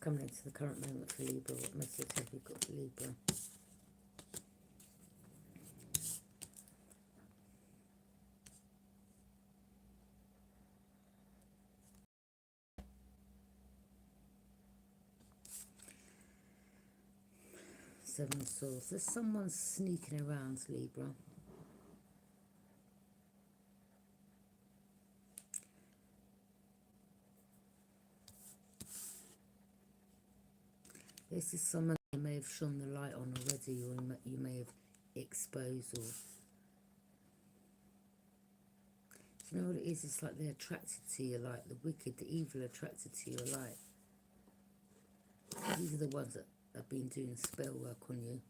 coming into the current moment for Libra? What message have you got for Libra? Seven of Swords. There's someone sneaking around, Libra. This is someone you may have shone the light on already, or you may have exposed, or you know what it is? It's like they're attracted to your light. The wicked, the evil, attracted to your light. These are the ones that have been doing spell work on you.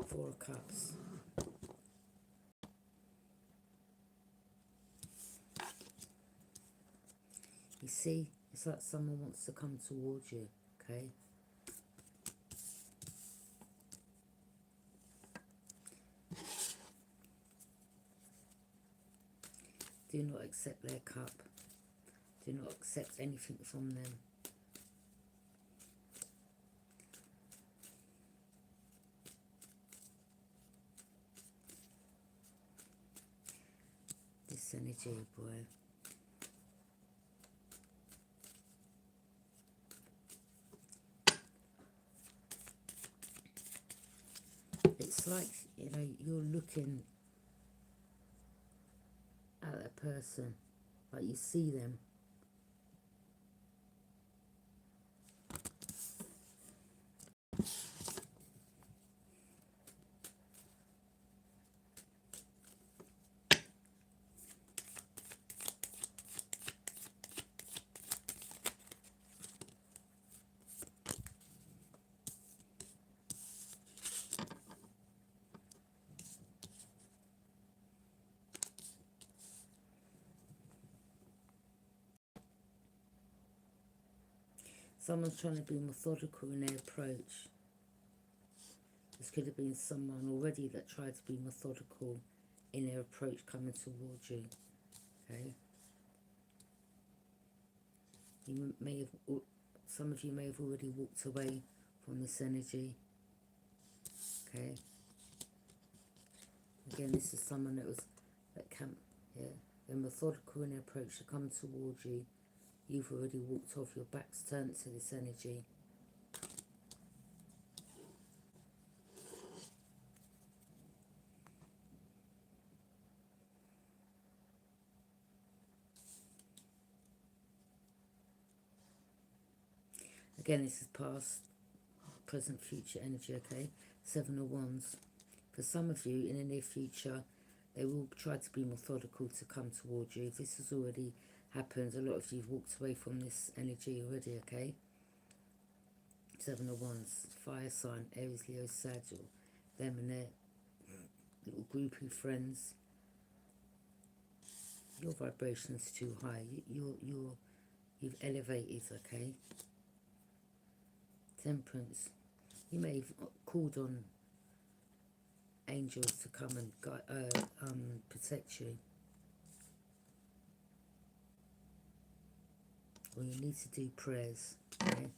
Four of Cups. You see, it's like someone wants to come towards you, okay? Do not accept their cup. Do not accept anything from them. This energy, boy. It's like, you know, you're looking at a person, like you see them. Someone's trying to be methodical in their approach. This could have been someone already that tried to be methodical in their approach coming towards you. Okay. You may have, some of you may have already walked away from this energy. Okay. Again, this is someone that can, yeah, they're methodical in their approach to come towards you. You've already walked off, your back's turned to this energy. Again, this is past, present, future energy, okay? Seven of Wands. For some of you, in the near future, they will try to be methodical to come towards you. This has already happened. A lot of you have walked away from this energy already, okay? Seven of Wands, fire sign, Aries, Leo, Sagittarius, them and their little groupie friends. Your vibration's too high. You've elevated, okay? Temperance. You may have called on angels to come and guide, protect you. Or you need to do prayers, okay?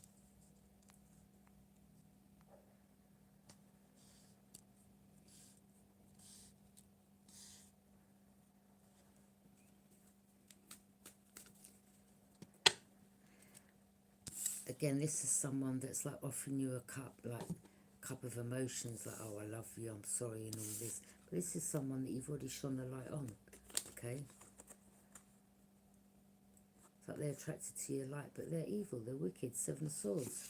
Again, this is someone that's like offering you a cup, like a cup of emotions, like, oh, I love you, I'm sorry, and all this. But this is someone that you've already shone the light on, okay? It's like they're attracted to your light, but they're evil, they're wicked. Seven of Swords.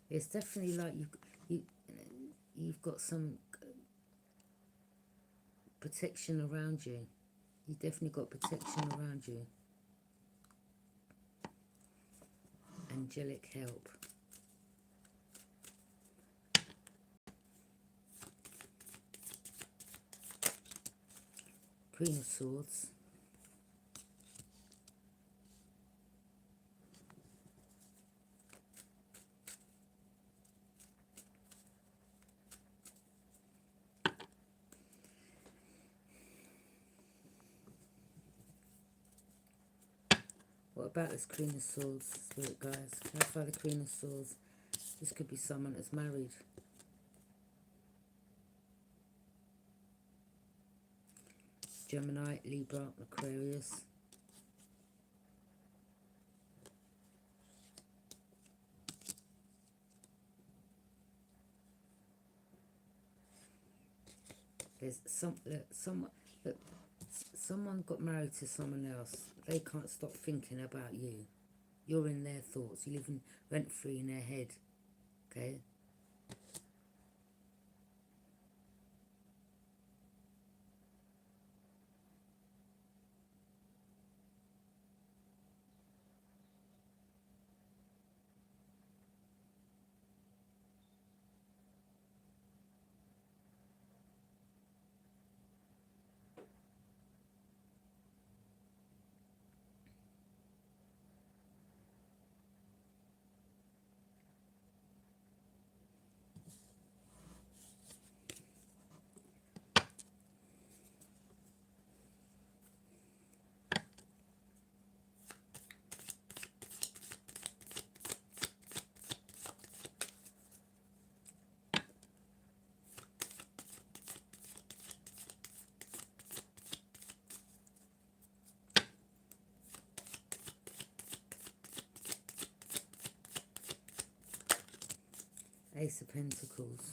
It's definitely like you've got some protection around you. You've definitely got protection around you. Angelic help. Queen of Swords. What about this Queen of Swords, Spirit guys? Clarify the Queen of Swords. This could be someone that's married. Gemini, Libra, Aquarius. There's someone got married to someone else. They can't stop thinking about you. You're in their thoughts. You live rent-free in their head. Okay? Ace of Pentacles.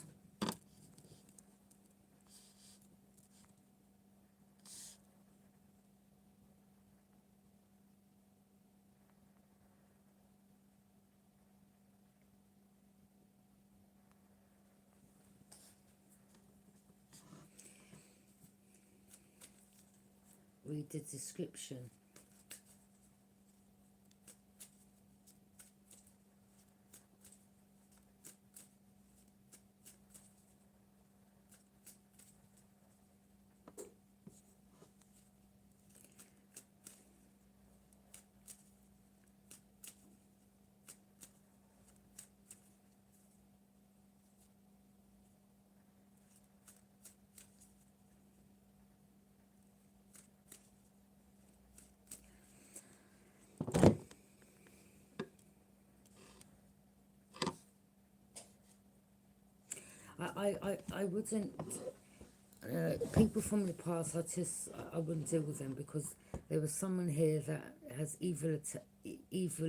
Read the description. I wouldn't, people from the past, I wouldn't deal with them, because there was someone here that has evil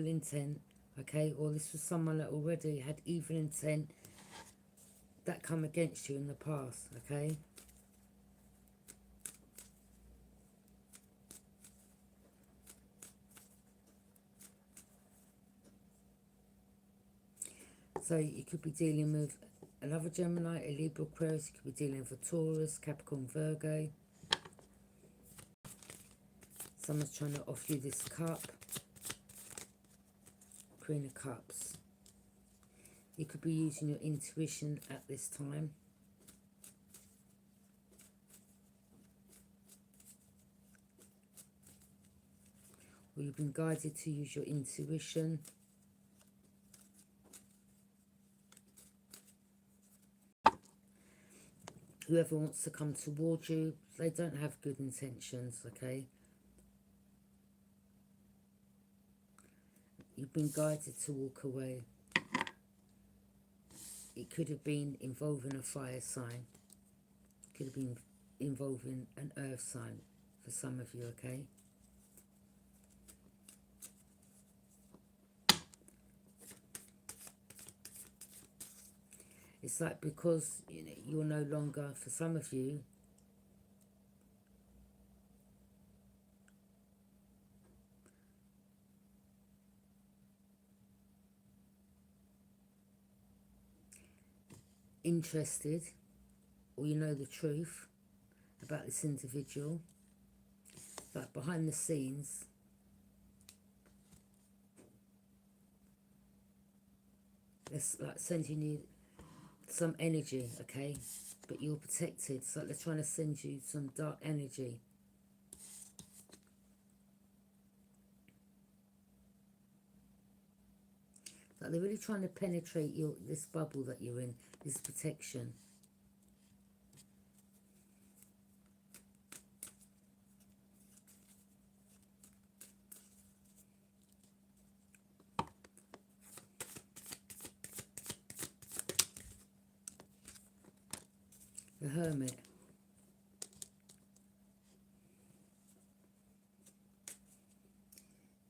intent, okay, or this was someone that already had evil intent that come against you in the past, okay. So you could be dealing with another Gemini, a Libra, Aquarius. You could be dealing with a Taurus, Capricorn, Virgo. Someone's trying to offer you this cup. Queen of Cups. You could be using your intuition at this time. Or you've been guided to use your intuition. Whoever wants to come towards you, they don't have good intentions, okay? You've been guided to walk away. It could have been involving a fire sign. It could have been involving an earth sign for some of you, okay? It's like, because you're no longer, for some of you, interested, or you know the truth about this individual, like behind the scenes, it's like sending you some energy, okay, but you're protected. It's like they're trying to send you some dark energy, Like they're really trying to penetrate this bubble that you're in, this protection. The Hermit.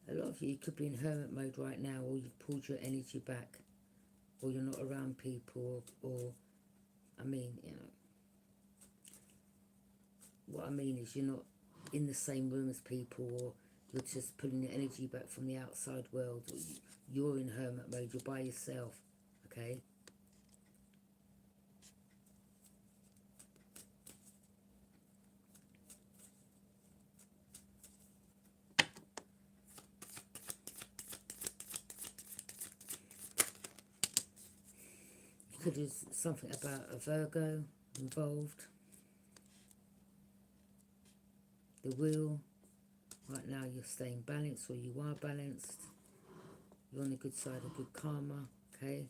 A lot of you could be in hermit mode right now, or you've pulled your energy back, or you're not around people, or I mean, you know, what I mean is you're not in the same room as people, or you're just pulling your energy back from the outside world, or you're in hermit mode, you're by yourself, okay? Could do something about a Virgo involved. The Wheel. Right now you're staying balanced, or you are balanced. You're on the good side of good karma, okay?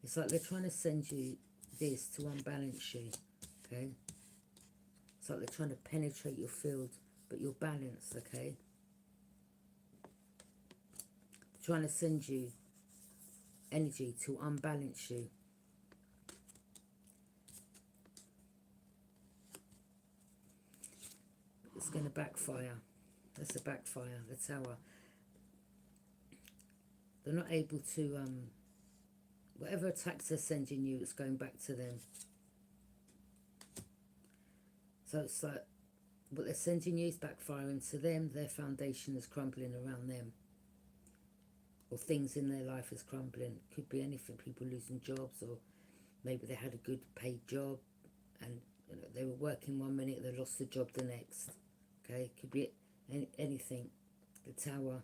It's like they're trying to send you this to unbalance you, okay? It's like they're trying to penetrate your field, but you're balanced, okay? Trying to send you energy to unbalance you. It's going to backfire. That's a backfire. The Tower. They're not able to, whatever attacks they're sending you, it's going back to them. So it's like, what they're sending you is backfiring to them. Their foundation is crumbling around them. Or things in their life is crumbling. Could be anything. People losing jobs, or maybe they had a good paid job and you know, they were working one minute, they lost the job the next. Okay, could be anything. The Tower.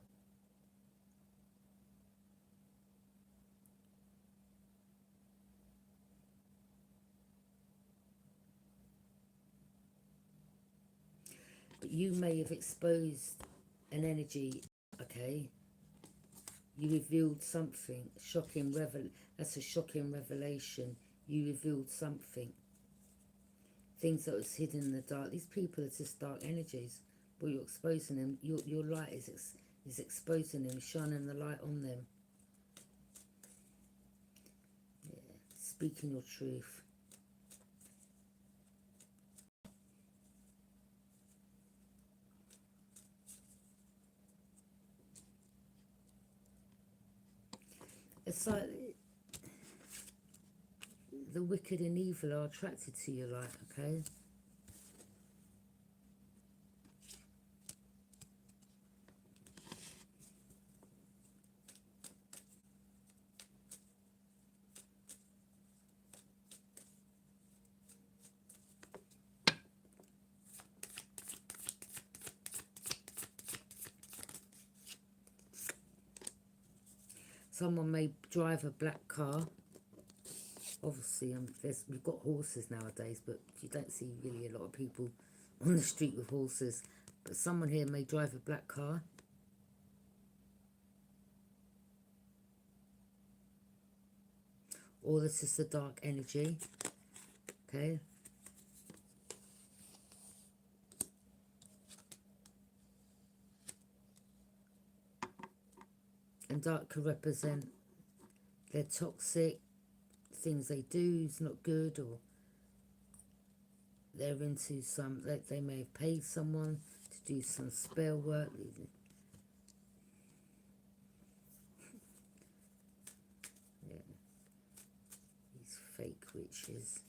But you may have exposed an energy, okay? You revealed something. Shocking that's a shocking revelation. You revealed something. Things that was hidden in the dark. These people are just dark energies, but you're exposing them. Your light is exposing them, shining the light on them. Yeah. Speaking your truth. It's like the wicked and evil are attracted to your light, okay? Someone may drive a black car. Obviously, we've got horses nowadays, but you don't see really a lot of people on the street with horses. But someone here may drive a black car. Or this is the dark energy. Okay. And dark could represent they're toxic, things they do is not good, or they're into some, they may have paid someone to do some spell work. Yeah. These fake witches.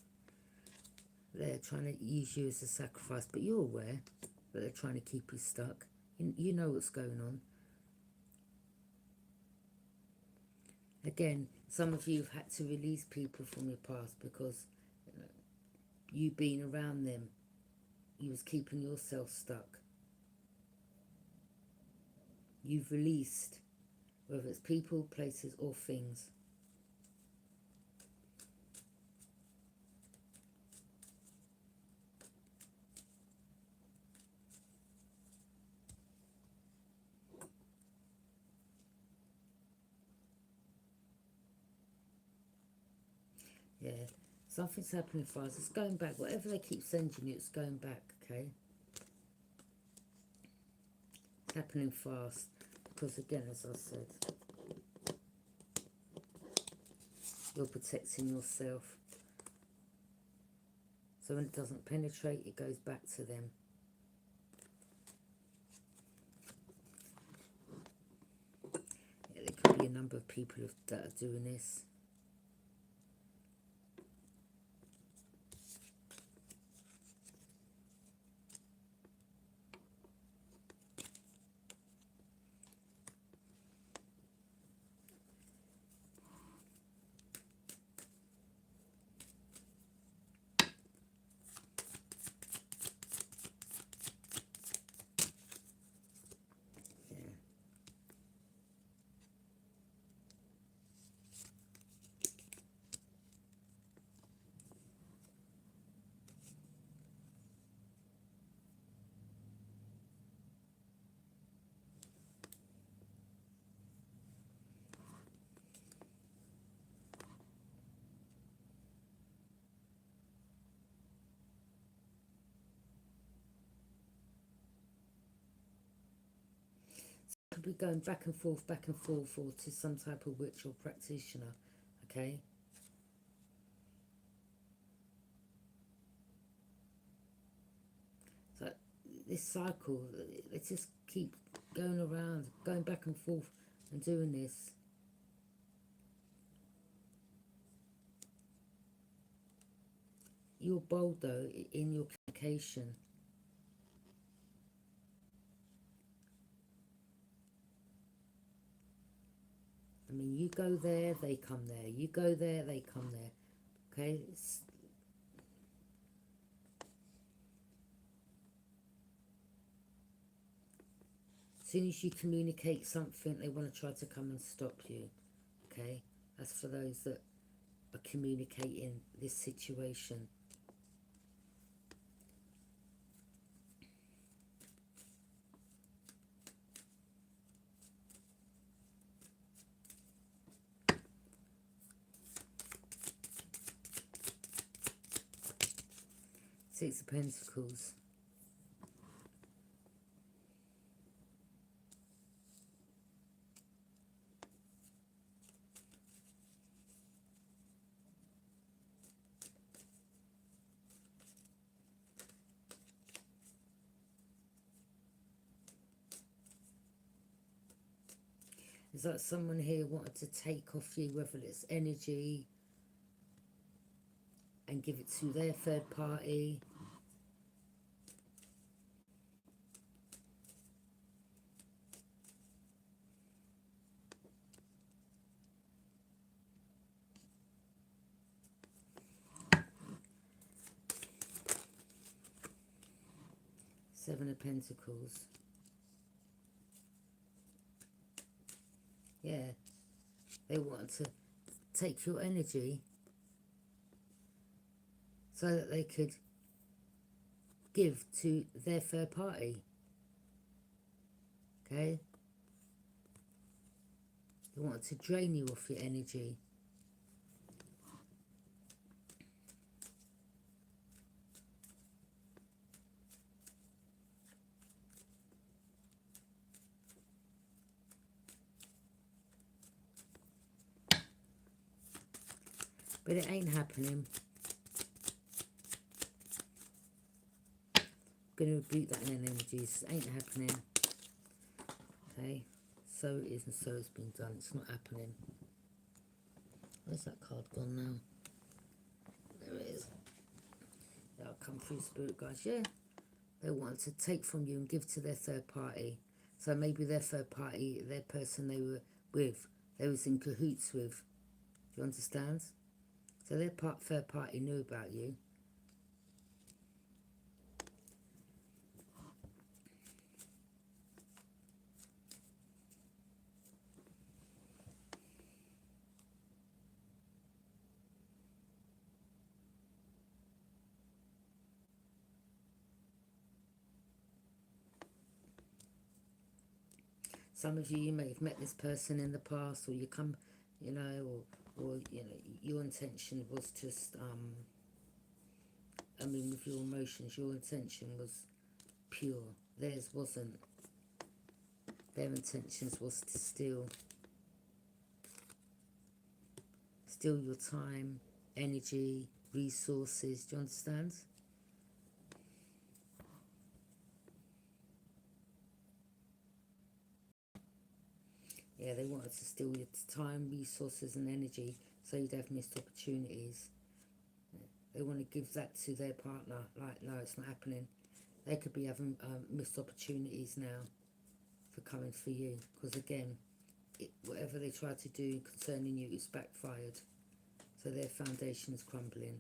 They're trying to use you as a sacrifice, but you're aware that they're trying to keep you stuck. You know what's going on. Again, some of you have had to release people from your past because you being around them, you was keeping yourself stuck. You've released, whether it's people, places, or things. Yeah, something's happening for us. It's going back. Whatever they keep sending you, it's going back, okay? It's happening fast. Because again, as I said, you're protecting yourself. So when it doesn't penetrate, it goes back to them. Yeah, there could be a number of people that are doing this. Could be going back and forth, or to some type of witch or practitioner, okay? So this cycle, they just keep going around, going back and forth and doing this. You're bold though in your communication. I mean, you go there, they come there. You go there, they come there. Okay? As soon as you communicate something, they want to try to come and stop you. Okay? That's for those that are communicating this situation. Six of Pentacles. Is that someone here wanted to take off you, whether it's energy, and give it to their third party? Seven of Pentacles. Yeah, they want to take your energy so that they could give to their third party. Okay? They want to drain you off your energy. But it ain't happening. I'm going to rebuke that in energies. It ain't happening. Okay? So it is and so it's been done. It's not happening. Where's that card gone now? There it is. That'll come through, spirit guys. Yeah. They want to take from you and give to their third party. So maybe their third party, their person they were with, they was in cahoots with. Do you understand? So their third party knew about you. Some of you may have met this person in the past, or you come, you know, or or your intention was just I mean, with your emotions, your intention was pure. Theirs wasn't. Their intentions was to steal your time, energy, resources. Do you understand? Yeah, they wanted to steal your time, resources and energy so you'd have missed opportunities. They want to give that to their partner. Like, no, it's not happening. They could be having missed opportunities now for coming for you. Because again, whatever they tried to do concerning you is backfired. So their foundation's crumbling.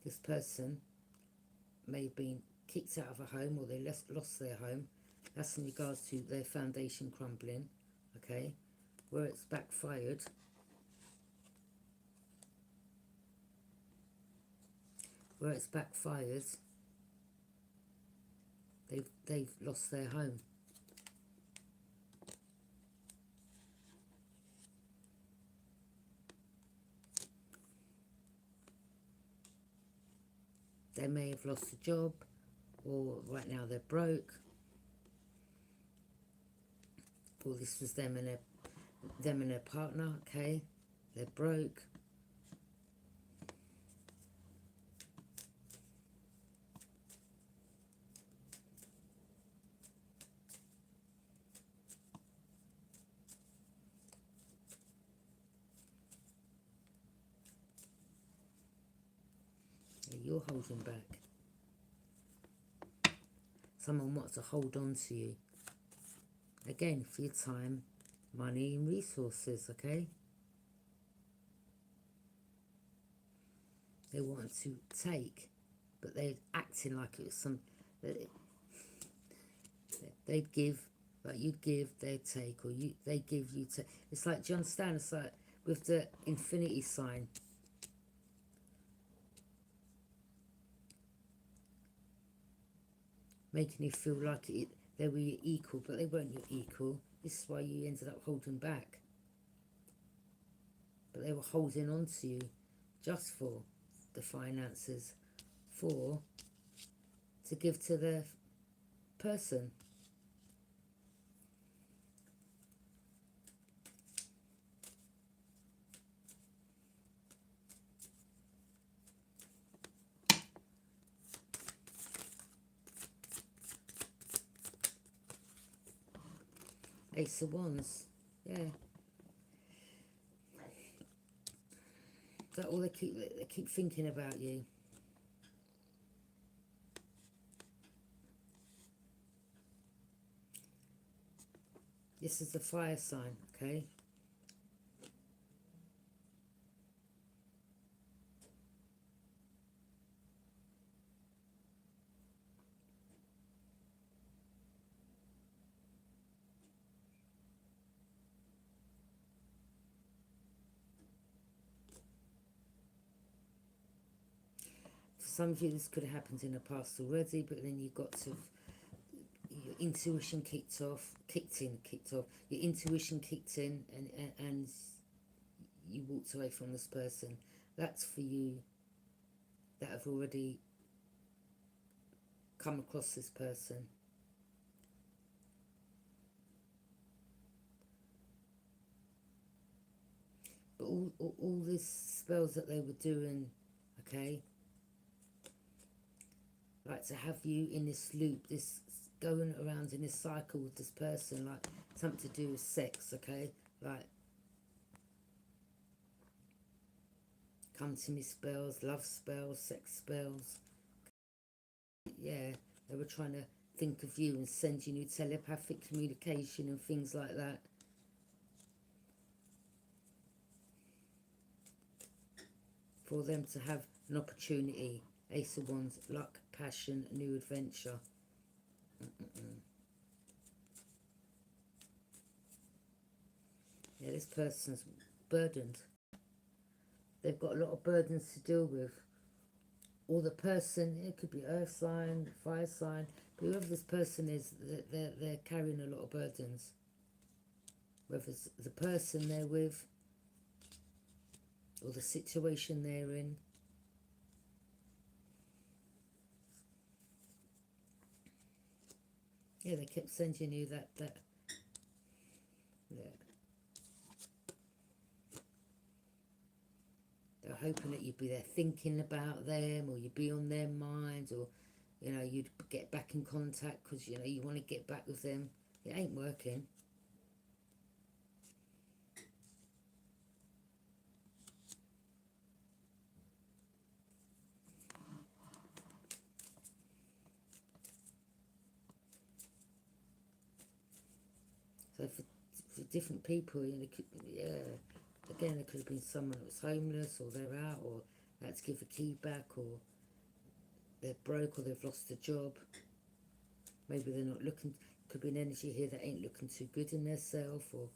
This person may have been kicked out of a home, or they lost their home. That's in regards to their foundation crumbling, okay? Where it's backfired, they've lost their home. They may have lost a job, or right now they're broke, or this was them and their partner, okay? They're broke. You're holding back. Someone wants to hold on to you. Again, for your time, money and resources, okay? They want to take, but they're acting like it was some... They'd give, like you'd give, they'd take, or they give, you take. It's like, do you understand? It's like with the infinity sign. Making you feel like they were your equal, but they weren't your equal. This is why you ended up holding back. But they were holding on to you just for the finances, to give to their person. Ace of Wands, yeah. That all they keep thinking about you. This is the fire sign, okay? For some of you, this could have happened in the past already, but then you got to... Your intuition kicked off. Your intuition kicked in, and you walked away from this person. That's for you that have already come across this person. But all these spells that they were doing, okay, like to have you in this loop, this going around in this cycle with this person, like something to do with sex, okay, like come to me spells, love spells, sex spells. Yeah, they were trying to think of you and send you new telepathic communication and things like that. For them to have an opportunity. Ace of Wands, luck, passion, new adventure. Yeah, this person's burdened. They've got a lot of burdens to deal with. or the person, it could be earth sign, fire sign, but whoever this person is, they're carrying a lot of burdens. Whether it's the person they're with or the situation they're in. Yeah, they kept sending you that yeah. They're hoping that you'd be there thinking about them, or you'd be on their minds, or, you know, you'd get back in contact because, you know, you want to get back with them. It ain't working. So for different people, you know, yeah, again, there could have been someone that was homeless, or they're out, or they had to give a key back, or they're broke, or they've lost a job. Maybe they're not looking, could be an energy here that ain't looking too good in their self, or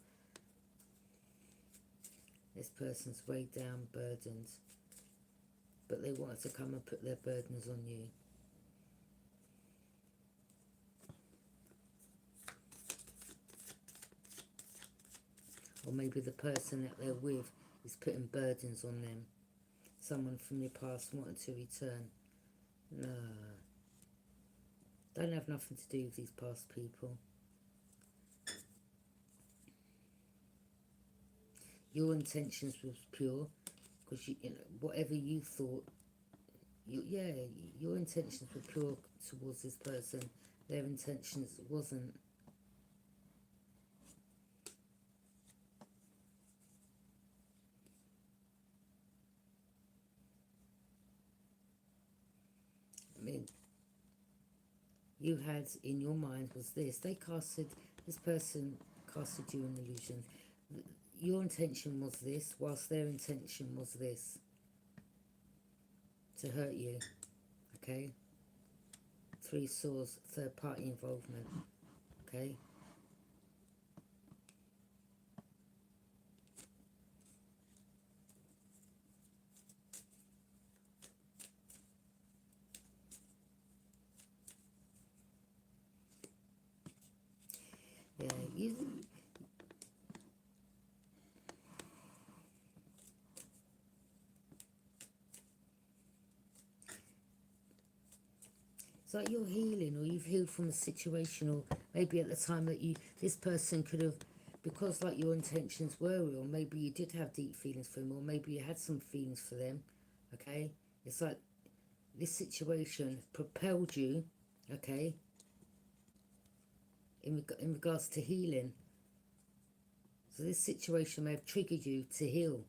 this person's weighed down, burdened, but they wanted to come and put their burdens on you. Or maybe the person that they're with is putting burdens on them. Someone from your past wanting to return. No. Don't have nothing to do with these past people. Your intentions was pure, because you know, whatever you thought, your intentions were pure towards this person. Their intentions wasn't. I mean, you had in your mind was this. This person casted you an illusion. Your intention was this, whilst their intention was this. To hurt you, okay? 3 swords, third party involvement, okay? Yeah, it's like you're healing, or you've healed from a situation, or maybe at the time that this person could have, because like your intentions were real, maybe you did have deep feelings for them, or maybe you had some feelings for them, okay? It's like this situation propelled you, okay, in regards to healing. So this situation may have triggered you to heal.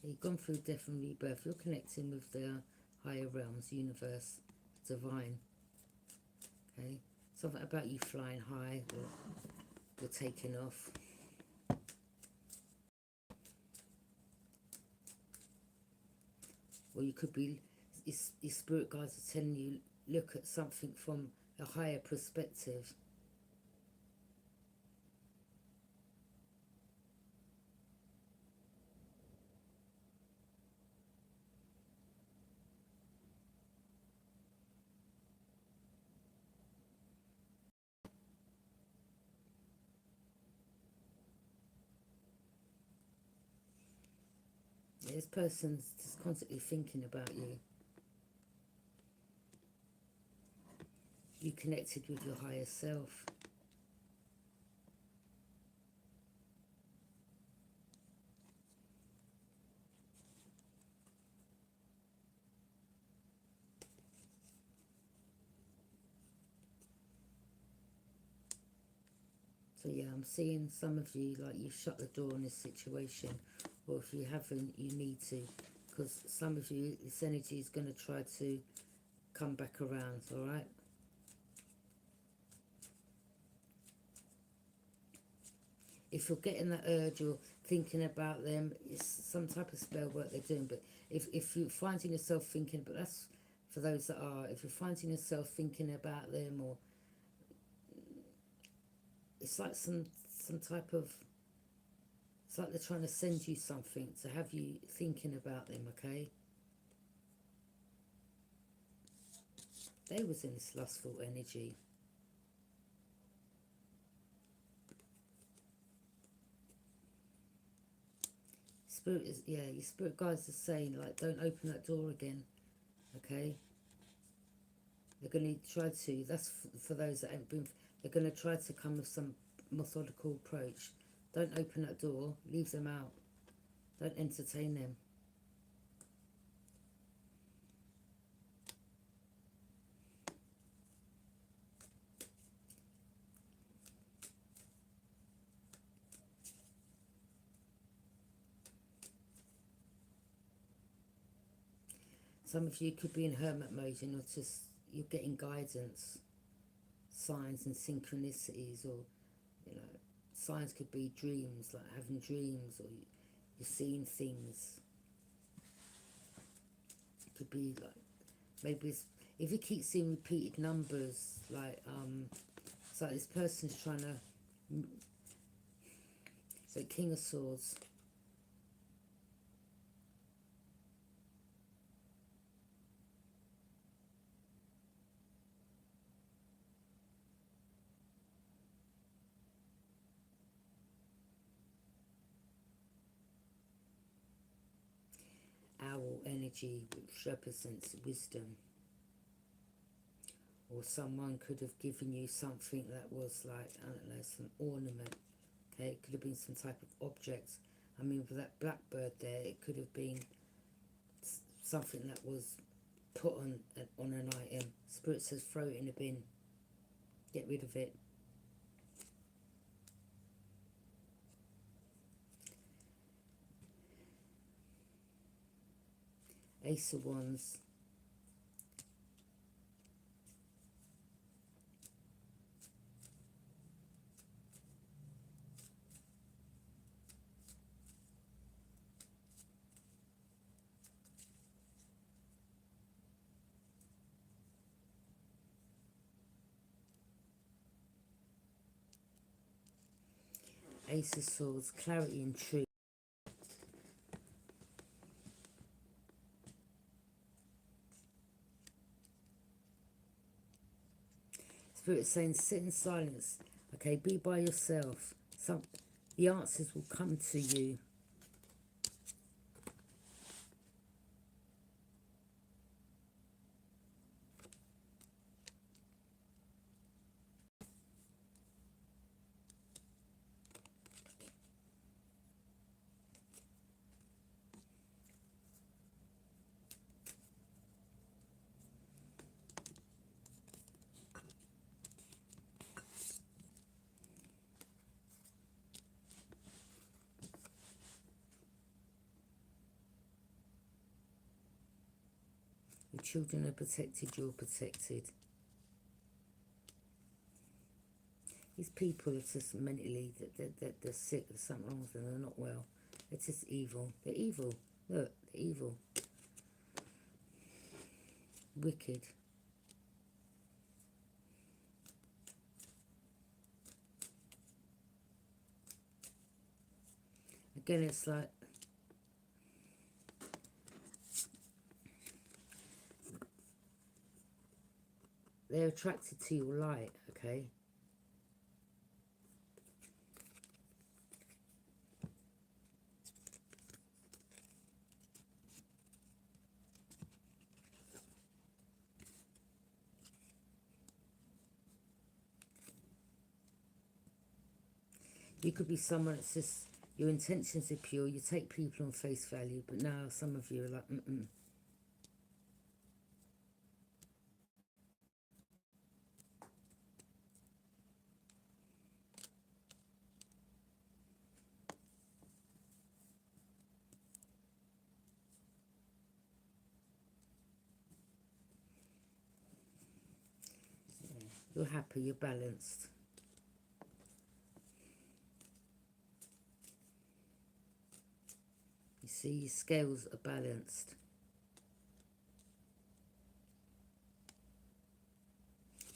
You've gone through death and rebirth. You're connecting with the higher realms, universe, divine. Okay? Something about you flying high, or you're taking off. Or you could be, your spirit guides are telling you, look at something from a higher perspective. This person's just constantly thinking about you. You connected with your higher self. So yeah, I'm seeing some of you, like you've shut the door on this situation, or if you haven't, you need to, because some of you, this energy is going to try to come back around, all right? If you're getting that urge or thinking about them, it's some type of spell work they're doing. But if you're finding yourself thinking, but that's for those that are, if you're finding yourself thinking about them, or it's like some type of It's like they're trying to send you something to have you thinking about them, okay? They was in this lustful energy. Spirit is, yeah, your spirit guides are saying, like, don't open that door again, okay? They're going to try to, that's for those that haven't been, they're going to try to come with some methodical approach. Don't open that door, leave them out. Don't entertain them. Some of you could be in hermit mode and you're getting guidance, signs and synchronicities, or, you know, signs could be dreams, like having dreams, or you're seeing things. It could be like, maybe it's, if you keep seeing repeated numbers, like, it's like this person's trying to, so King of Swords. Owl energy, which represents wisdom. Or someone could have given you something that was like, I don't know, some ornament. Okay, it could have been some type of object. I mean, with that blackbird there, it could have been something that was put on an item. Spirit says throw it in a bin. Get rid of it. Ace of Wands. Ace of Swords, clarity and truth. Spirit saying sit in silence. Okay, be by yourself. The answers will come to you. Your children are protected, you're protected. These people are just mentally, they're sick, there's something wrong with them, they're not well. They're just evil. They're evil. Look, they're evil. Wicked. Again, it's like, they're attracted to your light, okay? You could be someone that's just, your intentions are pure, you take people on face value, but now some of you are like, You're happy, you're balanced. You see, your scales are balanced.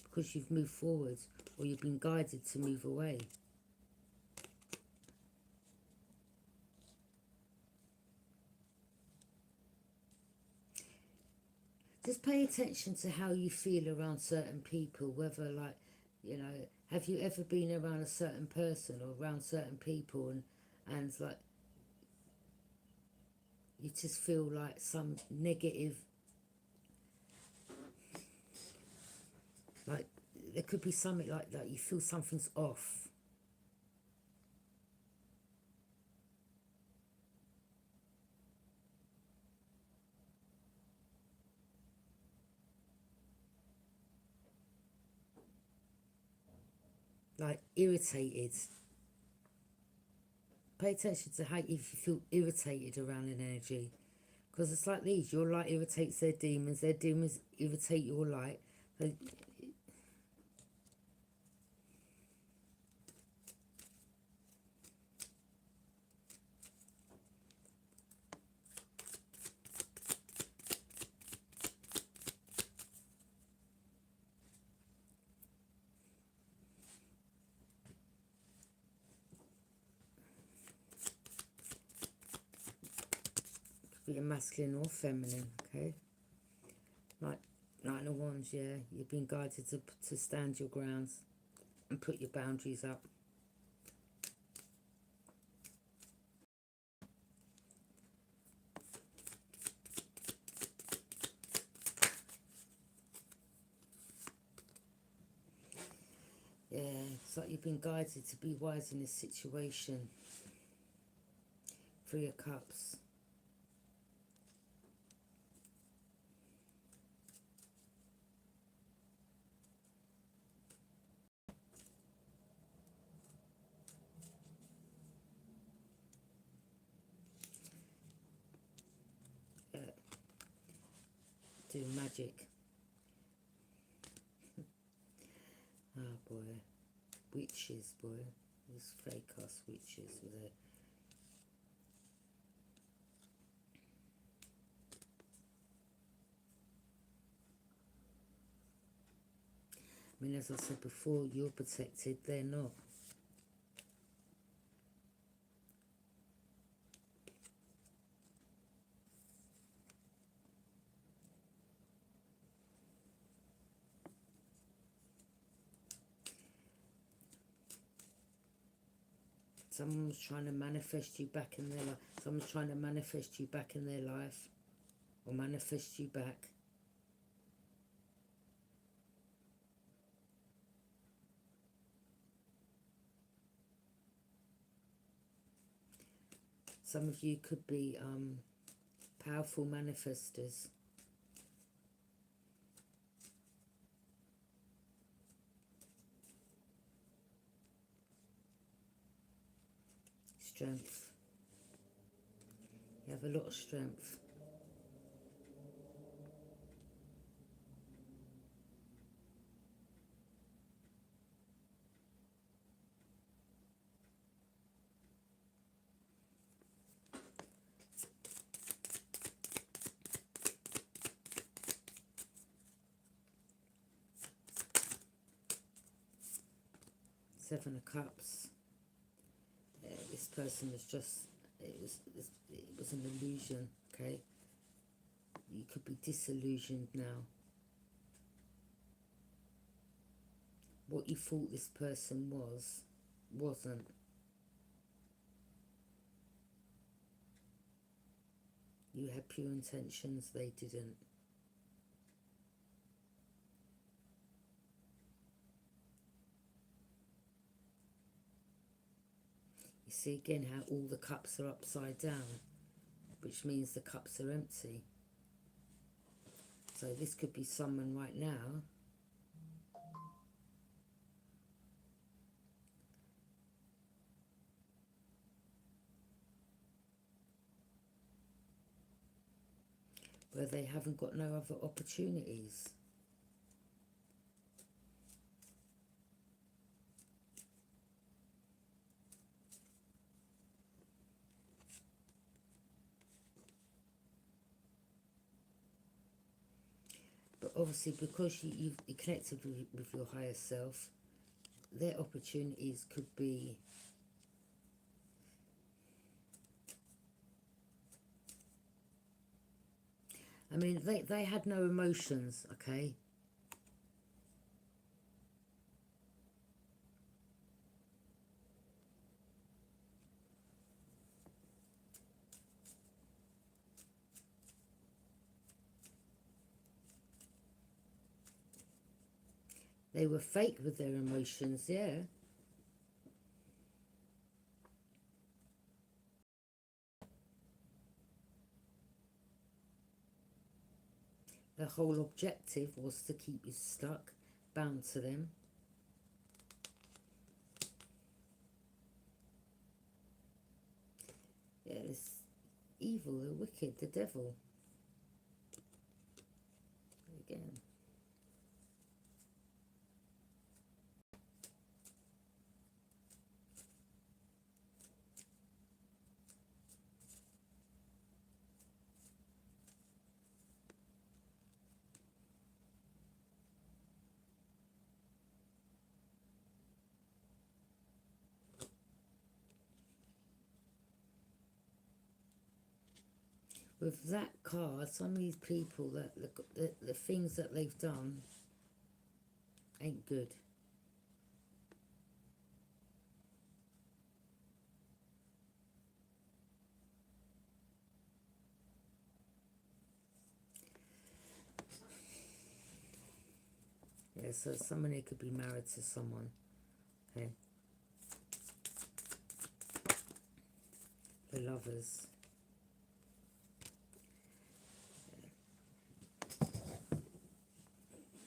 Because you've moved forward, or you've been guided to move away. just pay attention to how you feel around certain people, whether like, you know, have you ever been around a certain person or around certain people and like you just feel like some negative, like there could be something like that, you feel something's off. Like irritated. Pay attention to how if you feel irritated around an energy. Because it's like these, your light irritates their demons irritate your light. So be a masculine or feminine, okay? Like Nine of Wands, yeah. You've been guided to stand your grounds and put your boundaries up. Yeah, it's like you've been guided to be wise in this situation. Three of Cups. Do magic. Oh boy. Witches, boy. These fake ass witches with a... I mean, as I said before, you're protected, they're not. Someone was trying to manifest you back in their life. Someone's trying to manifest you back in their life. Or manifest you back. Some of you could be powerful manifestors. Strength. You have a lot of strength. Seven of Cups. Yeah, this person was just, it was an illusion, okay? You could be disillusioned now. What you thought this person was, wasn't. You had pure intentions, they didn't. You see again how all the cups are upside down, which means the cups are empty. So this could be someone right now where they haven't got no other opportunities. But obviously because you've connected with your higher self, their opportunities could be I mean, they had no emotions, okay? They were fake with their emotions, yeah. The whole objective was to keep you stuck, bound to them. Yeah, it's evil, the wicked, the devil. Again. With that card, some of these people, that the things that they've done ain't good. Yeah, so somebody could be married to someone. Okay. The lovers.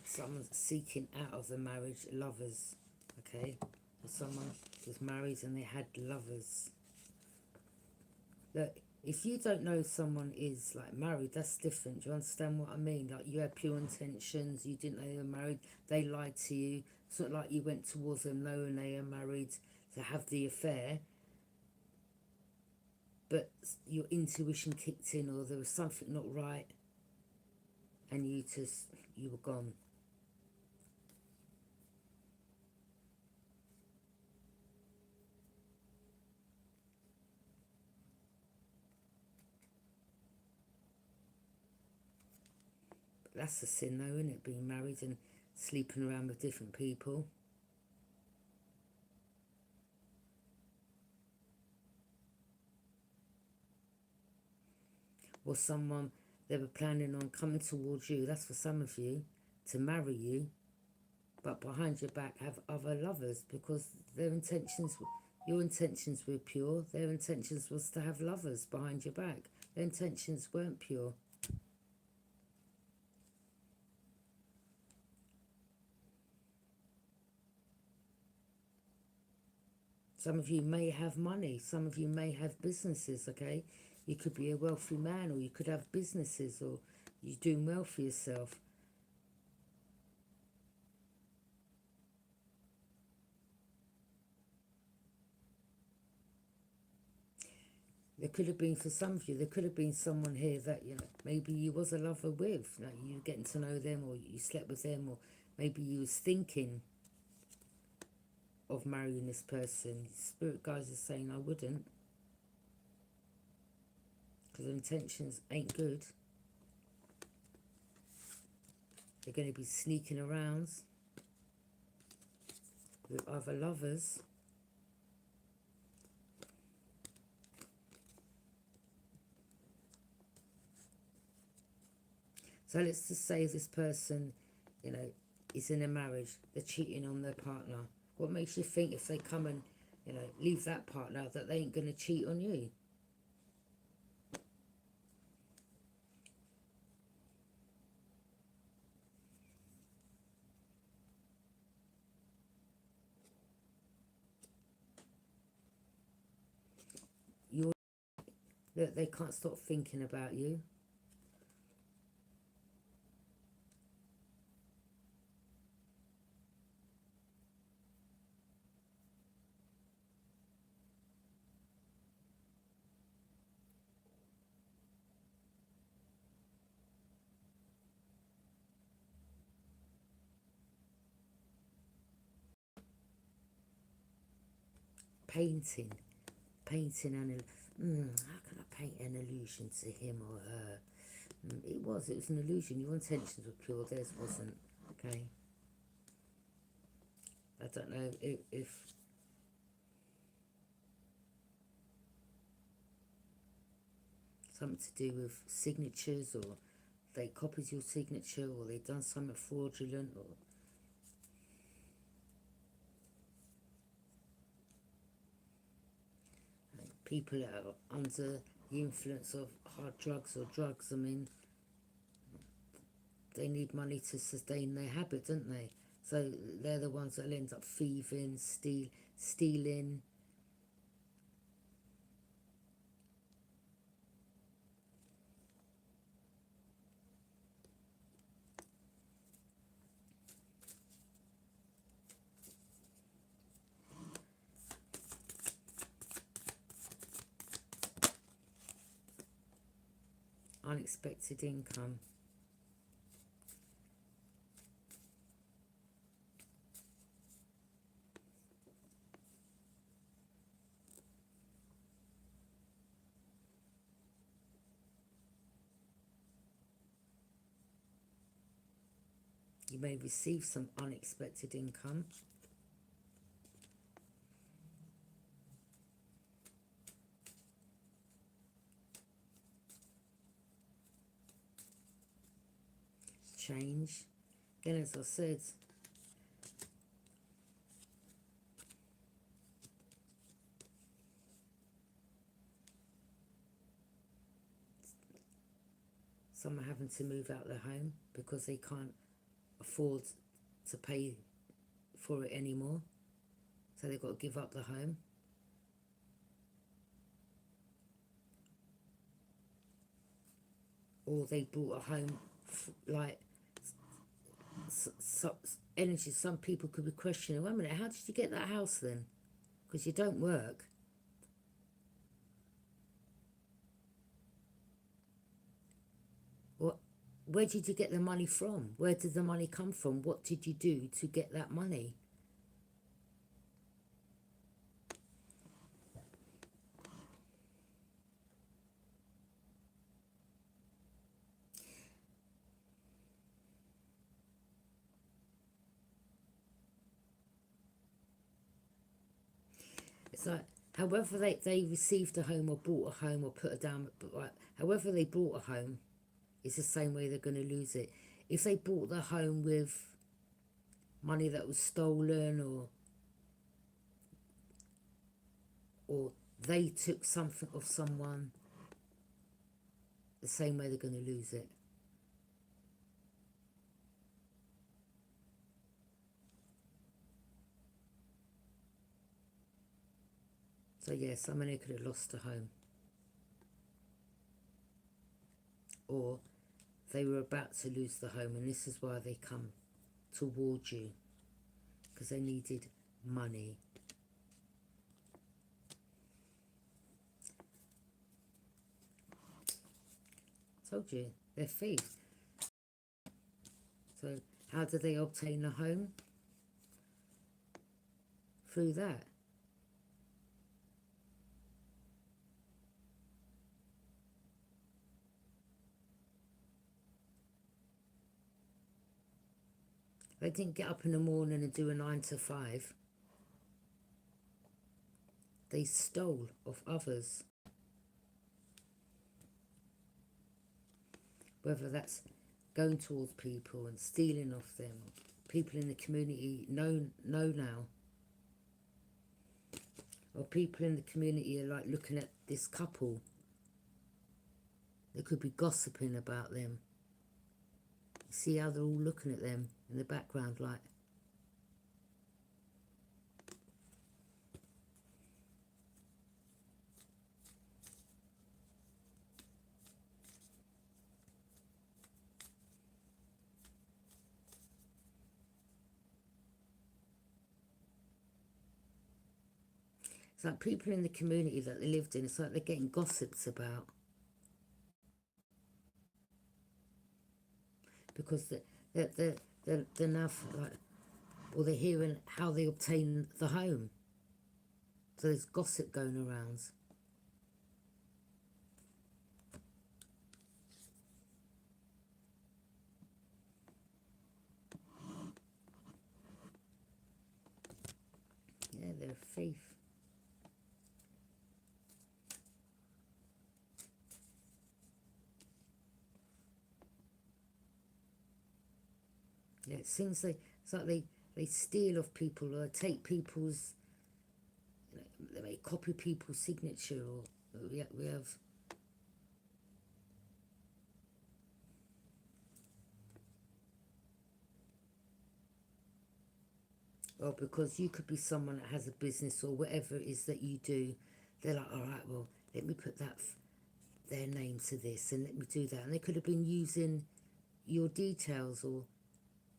Someone's seeking out of the marriage, lovers. Okay. Someone was married and they had lovers. Look, if you don't know someone is like married, that's different. Do you understand what I mean? Like, you had pure intentions, you didn't know they were married, they lied to you. It's not like you went towards them knowing they are married to have the affair, but your intuition kicked in, or there was something not right, and you were gone. But that's a sin though, isn't it? Being married and sleeping around with different people. Or someone, they were planning on coming towards you, that's for some of you, to marry you, but behind your back have other lovers, because their intentions, your intentions were pure, their intentions was to have lovers behind your back. Their intentions weren't pure. Some of you may have money, some of you may have businesses, okay? You could be a wealthy man, or you could have businesses, or you're doing well for yourself. There could have been, for some of you, there could have been someone here that, you know, maybe you was a lover with, like you getting to know them, or you slept with them, or maybe you was thinking of marrying this person. Spirit guides are saying I wouldn't, because intentions ain't good. They're going to be sneaking around with other lovers. So let's just say this person, you know, is in a marriage, they're cheating on their partner. What makes you think if they come and, you know, leave that partner, that they ain't going to cheat on you? You're, they can't stop thinking about you. Painting. Painting an, how can I paint an illusion to him or her? It was an illusion. Your intentions were pure, theirs wasn't. Okay. I don't know if something to do with signatures, or they copied your signature, or they done something fraudulent, or people that are under the influence of hard drugs or drugs. I mean, they need money to sustain their habit, don't they? So they're the ones that end up thieving, stealing. Unexpected income. You may receive some unexpected income. Change. Again, as I said, some are having to move out their home because they can't afford to pay for it anymore. So they've got to give up the home. Or they bought a home, like, energy. Some people could be questioning, wait a minute, how did you get that house then? Because you don't work. Where did you get the money from? Where did the money come from? What did you do to get that money? It's like, however they received a home or bought a home or put a down, like, however they bought a home, it's the same way they're going to lose it. If they bought the home with money that was stolen, or they took something of someone, the same way they're going to lose it. So yeah, somebody could have lost a home. Or they were about to lose the home, and this is why they come towards you, because they needed money. Told you, they're thieves. So how do they obtain a home? Through that. They didn't get up in the morning and do a 9 to 5. They stole off others. Whether that's going towards people and stealing off them. People in the community know now. Or people in the community are like looking at this couple. They could be gossiping about them. See how they're all looking at them in the background, like. It's like people in the community that they lived in, it's like they're getting gossips about. Because they're now, like, or they're hearing how they obtain the home. So there's gossip going around. Thief. Yeah, it seems it's like they steal off people, or take people's, they may copy people's signature, or we have. Well, because you could be someone that has a business or whatever it is that you do, they're like, all right, well, let me put their name to this and let me do that. And they could have been using your details, or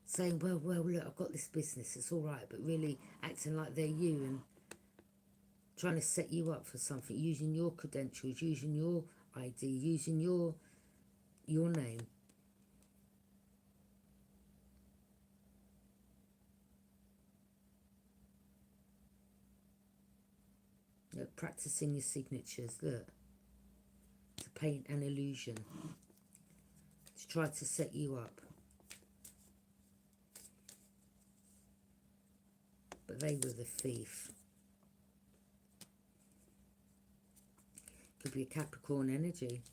saying, well, look, I've got this business, it's all right, but really acting like they're you and trying to set you up for something, using your credentials, using your ID, using your name. Look, practicing your signatures, look, to paint an illusion, to try to set you up. But they were the thief. Could be a Capricorn energy.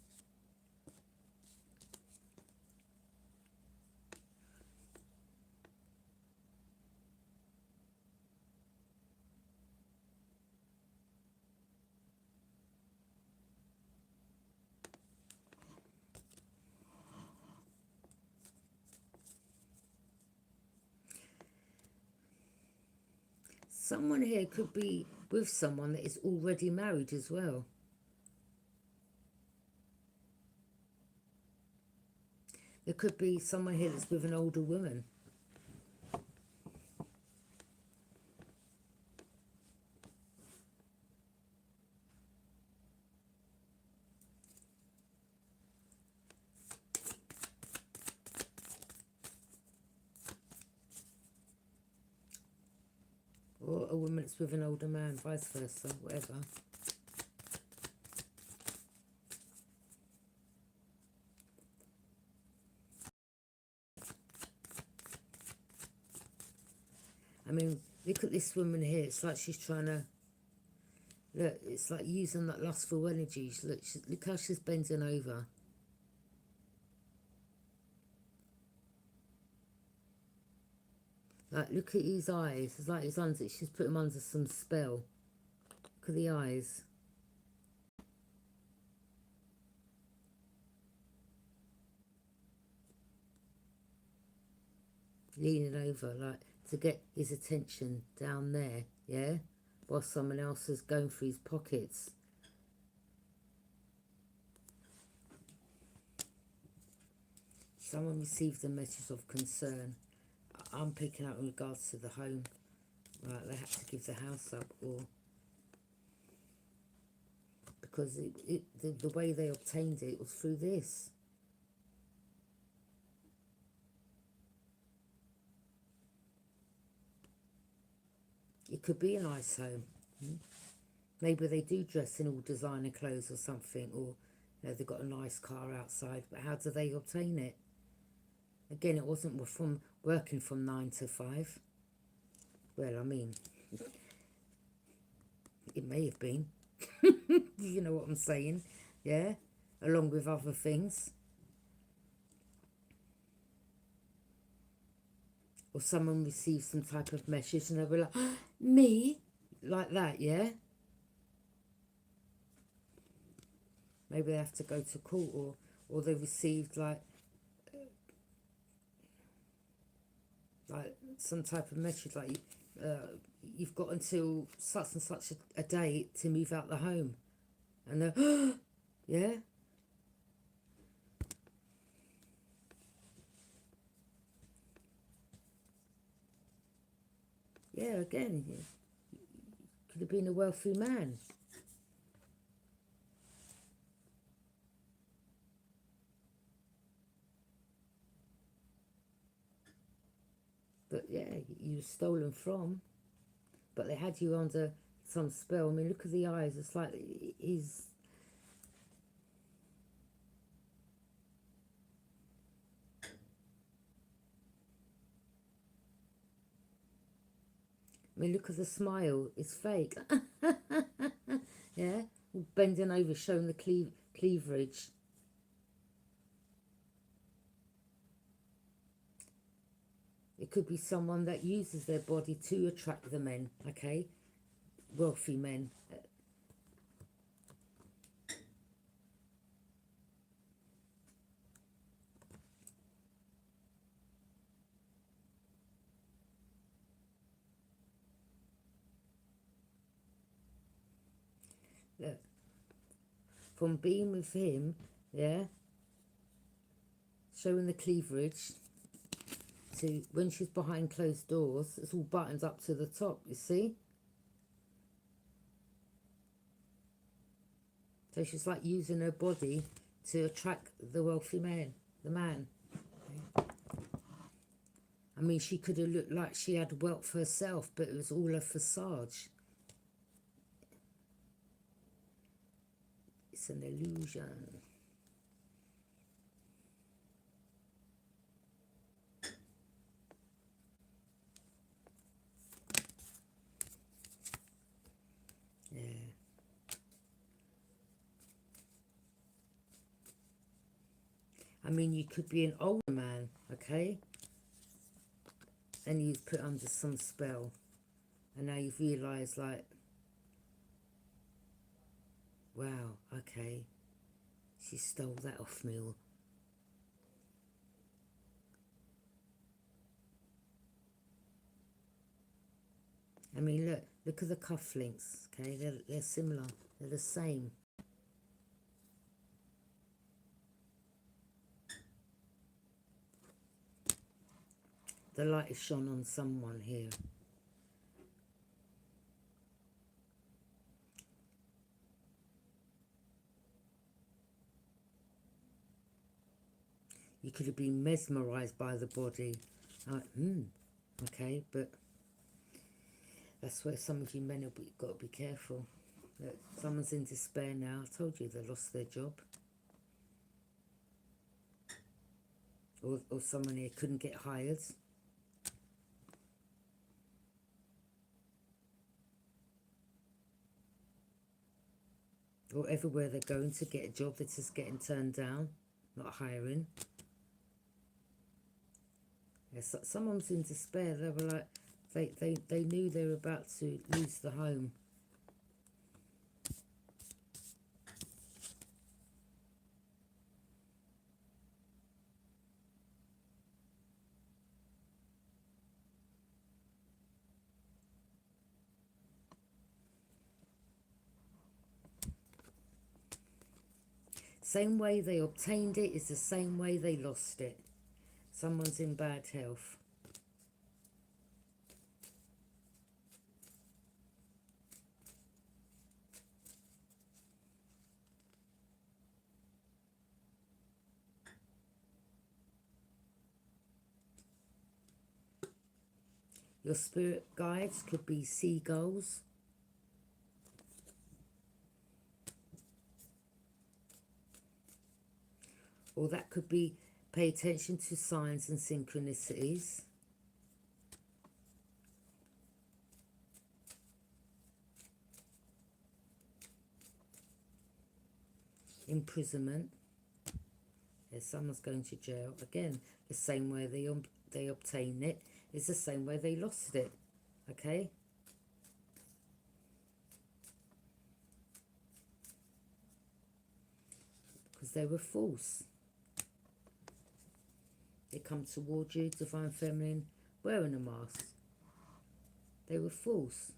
Someone here could be with someone that is already married as well. There could be someone here that's with an older woman. Or a woman that's with an older man, vice versa, whatever. I mean, look at this woman here. It's like she's trying to, look, it's like using that lustful energy. Look how she's bending over. Like, look at his eyes. It's like she's put him under some spell. Look at the eyes. Leaning over, like, to get his attention down there, yeah? While someone else is going through his pockets. Someone received a message of concern. I'm picking up in regards to the home. Right, they had to give the house up, or because the way they obtained it was through this. It could be a nice home. Maybe they do dress in all designer clothes or something, or they've got a nice car outside, but how do they obtain it? Again, it wasn't from working from 9 to 5. Well, I mean, it may have been. You know what I'm saying? Yeah? Along with other things. Or someone received some type of message and they were like, me? Like that, yeah? Maybe they have to go to court, or they received like some type of message like you've got until such and such a day to move out the home. And they're, yeah? Yeah, again, could have been a wealthy man. But yeah, you were stolen from. But they had you under some spell. I mean, look at the eyes. It's like he's... I mean, look at the smile. It's fake. Yeah? Bending over, showing the cleavage. It could be someone that uses their body to attract the men, okay? Wealthy men. Look, from being with him, yeah, showing the cleavage, to when she's behind closed doors, it's all buttoned up to the top, you see? So she's like using her body to attract the wealthy man, the man. Okay? I mean, she could have looked like she had wealth herself, but it was all a facade. It's an illusion. Yeah. I mean, you could be an older man, okay? And you've put under some spell. And now you've realised, like, wow, okay, she stole that off me. I mean, look at the cufflinks, okay? They're similar. They're the same. The light is shone on someone here. You could have been mesmerised by the body. Like, okay, but that's where some of you men have got to be careful. Look, someone's in despair now. I told you they lost their job. Or someone here couldn't get hired. Or everywhere they're going to get a job, they're just getting turned down, not hiring. Yeah, so someone's in despair. They were like, they knew they were about to lose the home. Same way they obtained it is the same way they lost it. Someone's in bad health. Your spirit guides could be seagulls. Or that could be pay attention to signs and synchronicities. Imprisonment. Yeah, someone's going to jail. Again, the same way they obtain it is the same way they lost it. Okay? Because they were false. They come towards you, divine feminine, wearing a mask. They were false.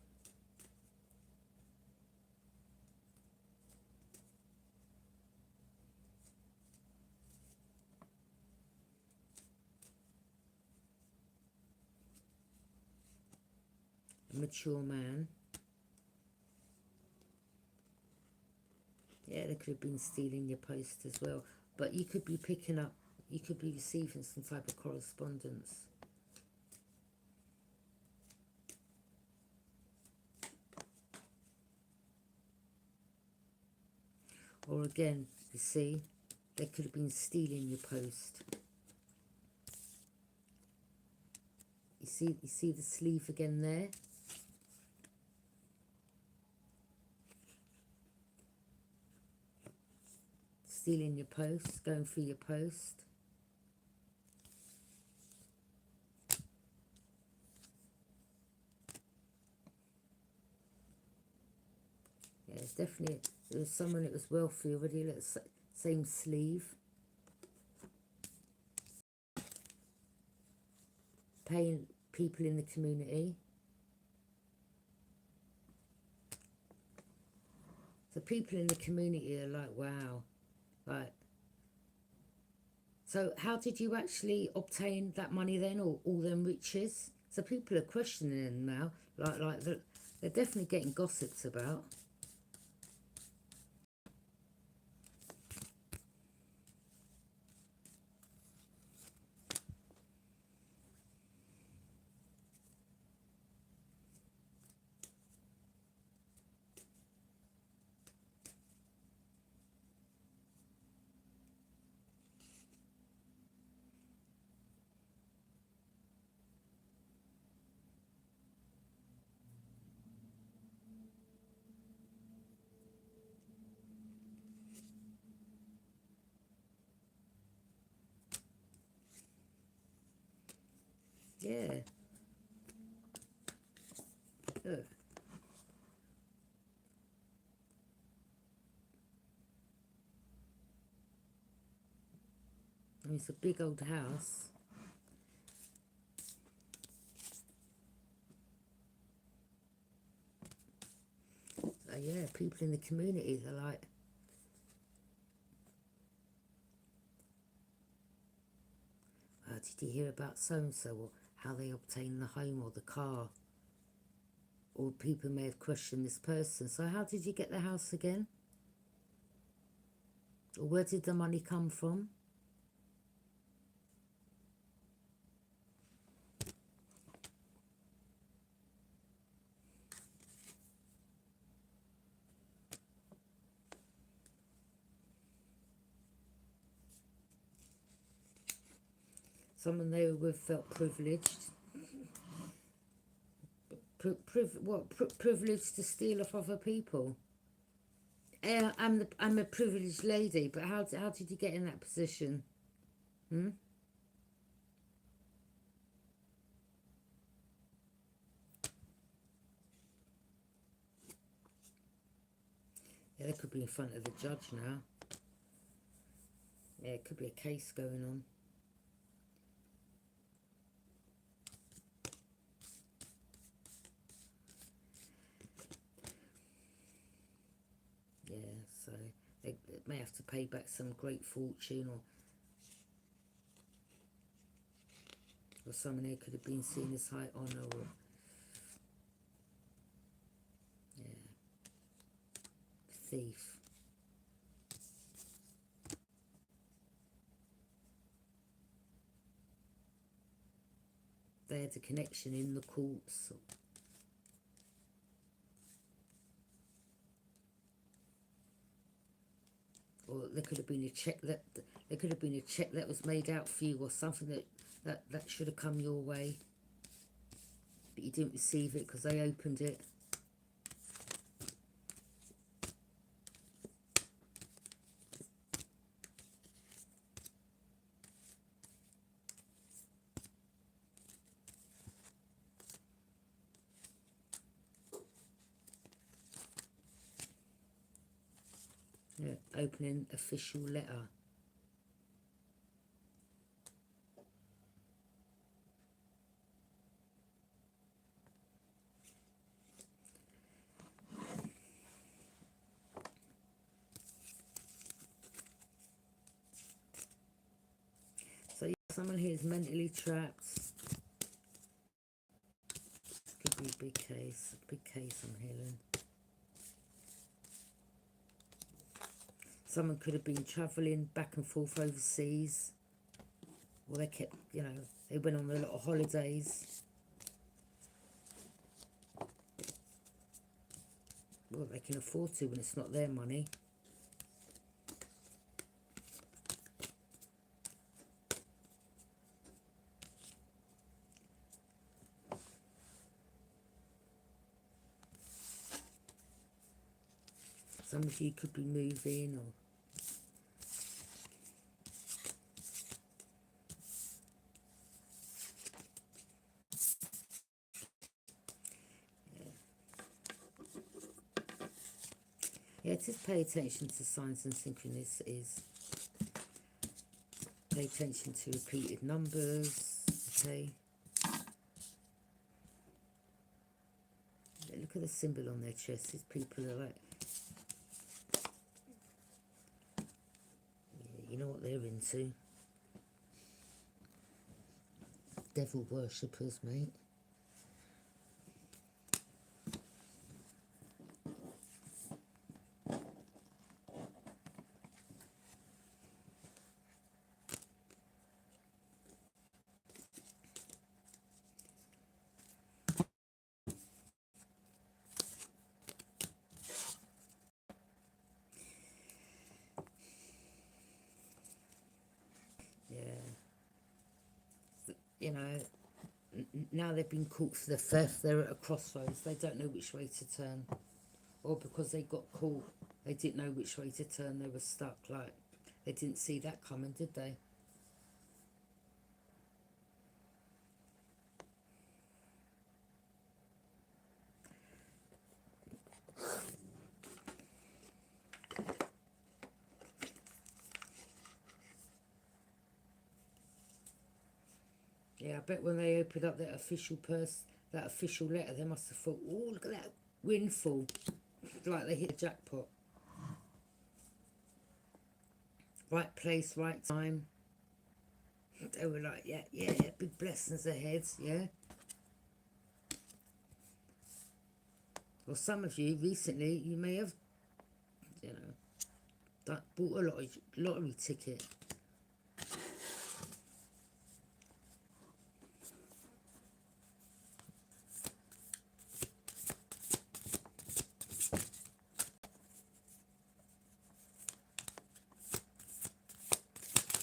A mature man. Yeah, they could have been stealing your post as well. But you could be picking up, you could be receiving some type of correspondence. Or again, you see, they could have been stealing your post. You see the sleeve again there? stealing your post, going through your post. Yeah, it's definitely, there was someone that was wealthy already, look, same sleeve. Paying people in the community. So people in the community are like, wow, like, so how did you actually obtain that money then, or all them riches? So people are questioning them now, like they're definitely getting gossiped about. Yeah. Look. I mean, it's a big old house. Yeah, people in the community, they're like, did you hear about so-and-so, or how they obtained the home or the car? Or people may have questioned this person. So how did you get the house again? Or where did the money come from? Someone they were with felt privileged. Privileged to steal off other people? Yeah, I'm a privileged lady, but how did you get in that position? Hmm? Yeah, they could be in front of the judge now. Yeah, it could be a case going on. Yeah, so they may have to pay back some great fortune, or someone there could have been seen as high honour, or yeah, thief. They had a connection in the courts. Or there could have been a check that was made out for you, or something that should have come your way, but you didn't receive it because they opened it. Yeah, opening official letter. So yeah, someone here is mentally trapped. Could be a big case I'm hearing. Someone could have been travelling back and forth overseas, or they kept, they went on a lot of holidays. Well, they can afford to when it's not their money. Some of you could be moving, or Yeah, just pay attention to signs and synchronicities. Pay attention to repeated numbers, okay? Look at the symbol on their chest. These people are like, yeah, you know what they're into. Devil worshippers, mate. You know, now they've been caught for the theft, they're at a crossroads, they don't know which way to turn. Or because they got caught, they didn't know which way to turn, they were stuck, like, they didn't see that coming, did they? Yeah, I bet when they opened up that official that official letter, they must have thought, oh, look at that windfall. Like they hit a jackpot. Right place, right time. They were like, yeah, yeah, big blessings ahead, yeah. Well, some of you recently, you may have, you know, bought a lottery ticket.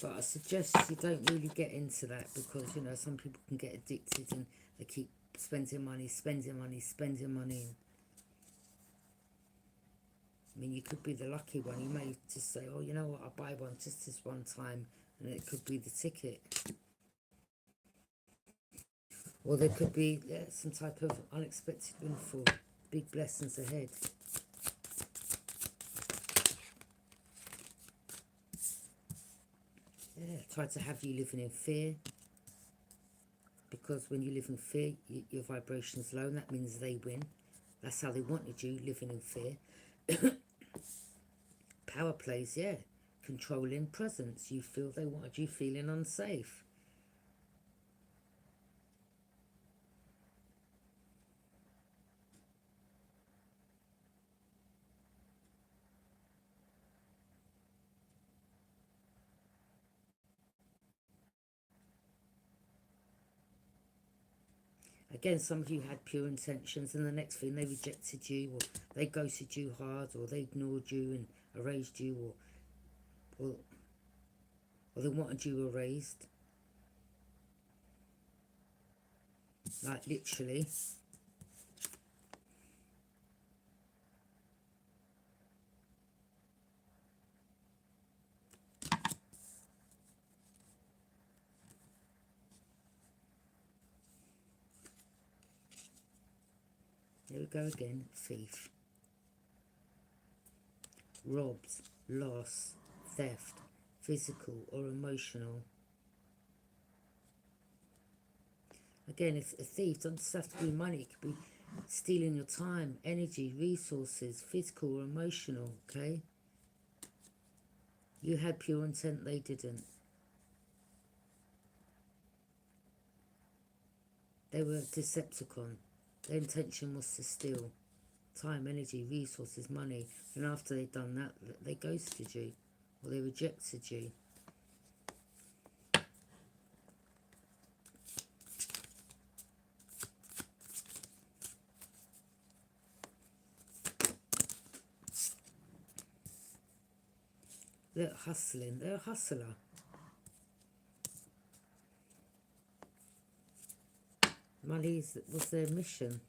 But I suggest you don't really get into that because, you know, some people can get addicted and they keep spending money, spending money, spending money. I mean, you could be the lucky one. You may just say, oh, you know what, I'll buy one just this one time, and it could be the ticket. Or there could be some type of unexpected windfall, big blessings ahead. Yeah, try to have you living in fear. Because when you live in fear, your vibration's low, and that means they win. That's how they wanted you, living in fear. Power plays, yeah. Controlling presence. You feel they wanted you feeling unsafe. Again, some of you had pure intentions, and the next thing they rejected you, or they ghosted you hard, or they ignored you and erased you, or they wanted you erased. Like literally. There we go again, thief. Robbed, loss, theft, physical or emotional. Again, if a thief doesn't just have to be money, it could be stealing your time, energy, resources, physical or emotional, okay? You had pure intent, they didn't. They were Decepticon. Their intention was to steal time, energy, resources, money. And after they'd done that, they ghosted you. Or they rejected you. They're hustling. They're a hustler. Money was their mission.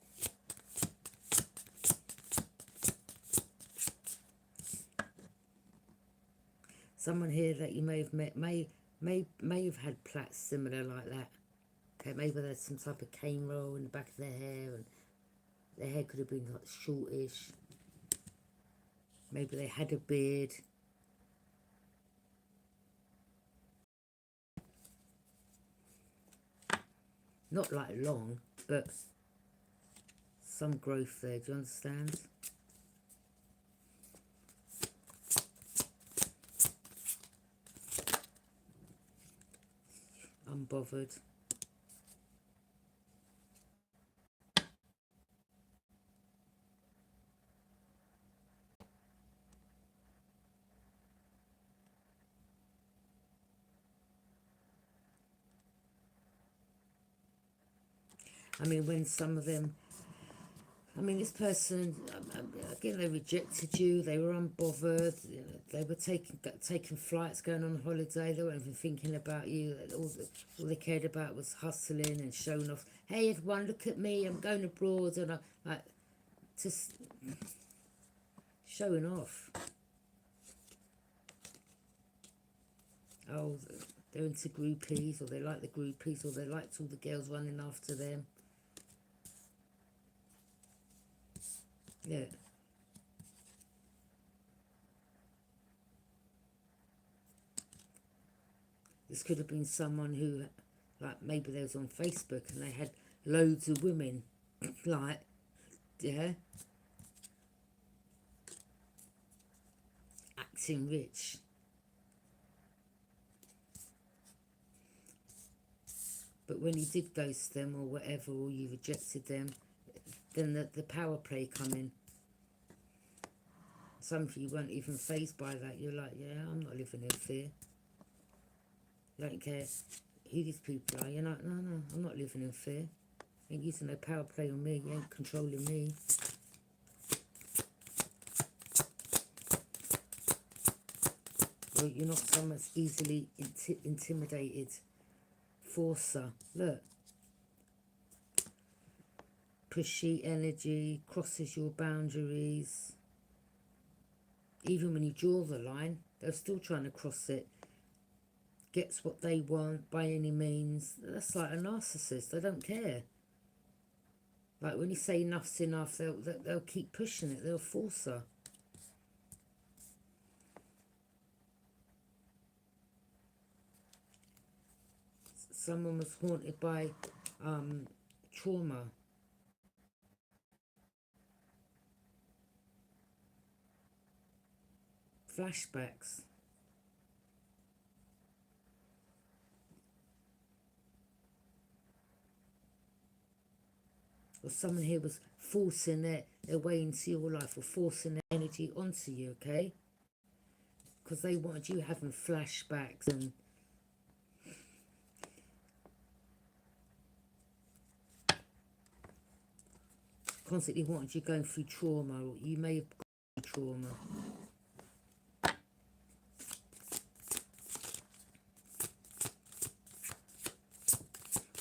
Someone here that you may have met may have had plaits similar like that. Okay, maybe there's some type of cane roll in the back of their hair, and their hair could have been like shortish. Maybe they had a beard. Not like long, but some growth there, do you understand? Unbothered. I mean, when some of them, I mean, this person, again, they rejected you, they were unbothered, you know, they were taking flights, going on holiday, they weren't even thinking about you, all they cared about was hustling and showing off. Hey, everyone, look at me, I'm going abroad, and like, just showing off. Oh, they're into groupies, or they like the groupies, or they liked all the girls running after them. Yeah. This could have been someone who, like, maybe they was on Facebook and they had loads of women, like, yeah, acting rich. But when you did ghost them or whatever, or you rejected them, then the power play come in. Some of you weren't even fazed by that. You're like, yeah, I'm not living in fear. You don't care who these people are. You're like, no, I'm not living in fear. You ain't using no power play on me. You ain't controlling me. Well, you're not someone that's easily intimidated. Forcer. Look. Pushy energy, crosses your boundaries. Even when you draw the line, they're still trying to cross it. Gets what they want by any means. That's like a narcissist. They don't care. Like when you say enough's enough, they'll keep pushing it. They'll force her. Someone was haunted by trauma. Flashbacks. Or someone here was forcing their way into your life, or forcing their energy onto you, okay? Because they wanted you having flashbacks and constantly wanted you going through trauma, or you may have gone through trauma.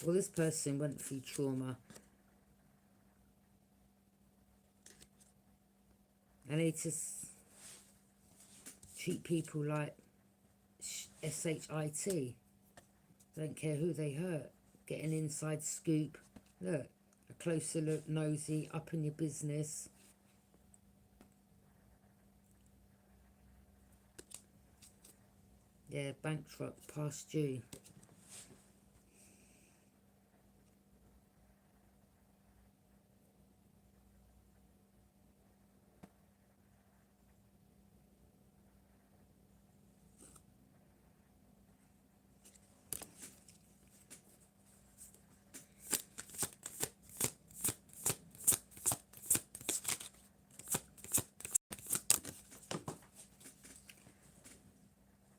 Well, this person went through trauma. And they just treat people like SHIT. Don't care who they hurt. Get an inside scoop. Look, a closer look, nosy, up in your business. Yeah, bankrupt, past due.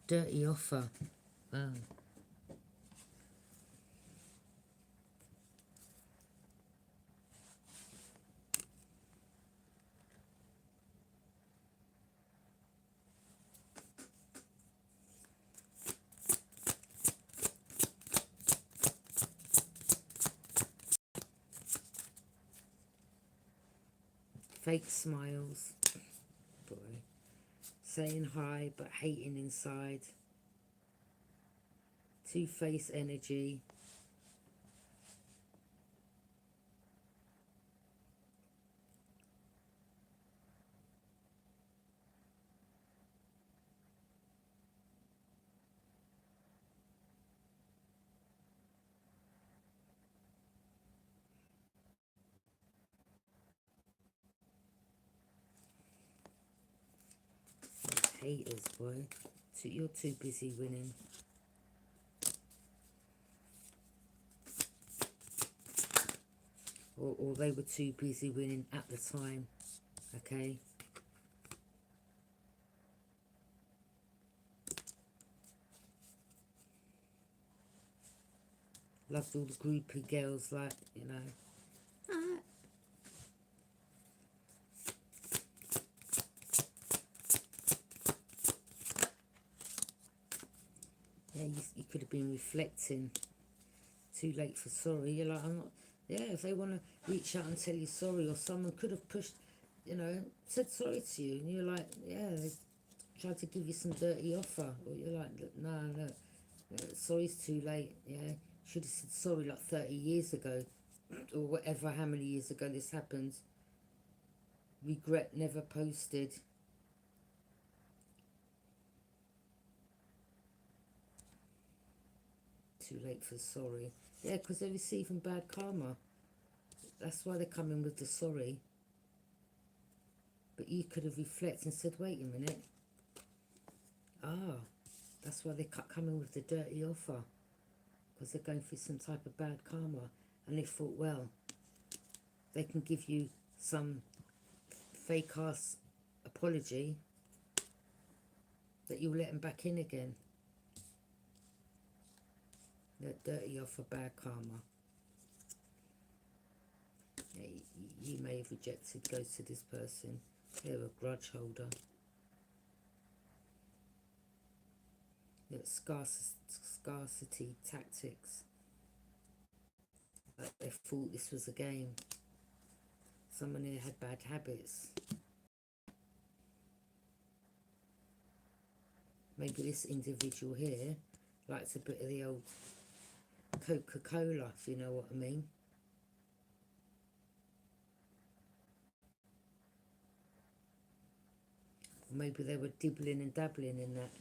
Dirty offer. Wow. Fake smiles. Boy. Saying hi but hating inside. Two-faced energy. haters, boy. You're too busy winning. Or they were too busy winning at the time, okay? Loved all the groupie girls, like, you know. Yeah, you could have been reflecting. Too late for sorry. You're like, I'm not. Yeah, if they want to reach out and tell you sorry, or someone could have pushed, you know, said sorry to you, and you're like, yeah, they tried to give you some dirty offer, or you're like, no, sorry's too late. Yeah, should have said sorry like 30 years ago, or whatever, how many years ago this happened. Regret never posted. Too late for sorry. Yeah, because they're receiving bad karma. That's why they're coming with the sorry. But you could have reflected and said, wait a minute. That's why they're coming with the dirty offer. Because they're going through some type of bad karma. And they thought, well, they can give you some fake-ass apology that you'll let them back in again. That dirty offer, bad karma. Yeah, you may have rejected, goes to this person. They're a grudge holder. Scarcity tactics. Like they thought this was a game. Someone here had bad habits. Maybe this individual here likes a bit of the old Coca-Cola, if you know what I mean. Or maybe they were dibbling and dabbling in that.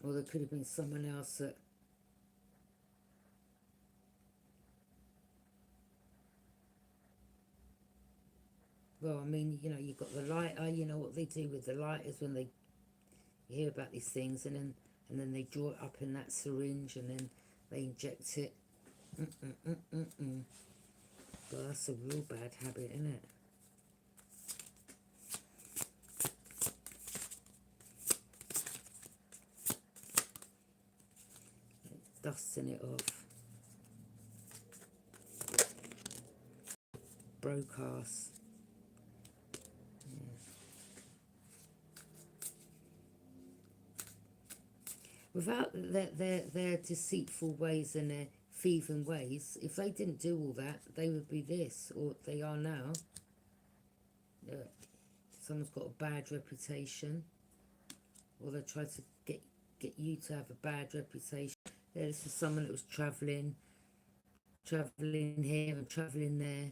Or there could have been someone else that well, I mean, you know, you've got the lighter, you know what they do with the lighters when they hear about these things, and then they draw it up in that syringe and then they inject it. Well, that's a real bad habit, isn't it? Dusting it off. Broadcast. Without their deceitful ways and their thieving ways, if they didn't do all that, they would be this, or they are now. Someone's got a bad reputation, or they try to get you to have a bad reputation. Yeah, this is someone that was travelling here and travelling there.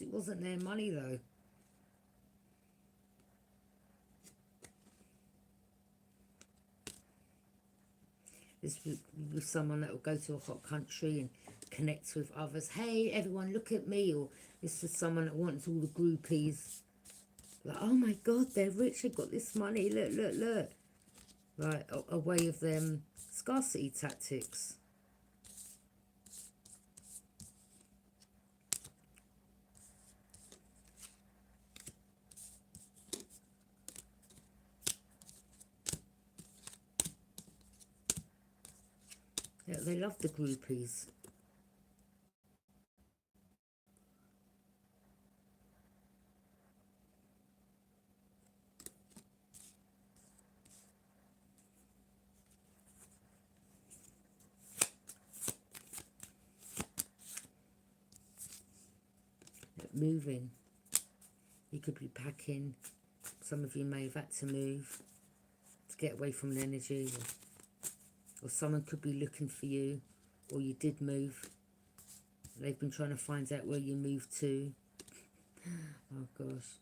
It wasn't their money though. This was someone that would go to a hot country and connect with others. Hey, everyone, look at me. Or this was someone that wants all the groupies. Like, oh my God, they're rich. They've got this money. Look. Like, a way of them scarcity tactics. Yeah, they love the groupies. Moving. You could be packing. Some of you may have had to move to get away from an energy. Or someone could be looking for you. Or you did move. They've been trying to find out where you moved to. Oh gosh.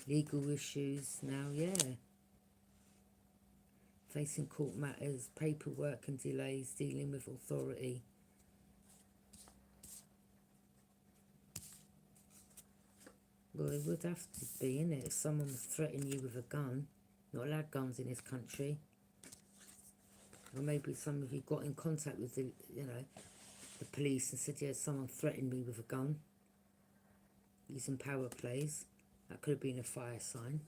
Legal issues now, yeah. facing court matters, paperwork and delays, dealing with authority. Well, it would have to be, innit? If someone was threatening you with a gun. Not allowed guns in this country. Or maybe some of you got in contact with the, you know, the police and said, yeah, someone threatened me with a gun. Using power plays. That could have been a fire sign.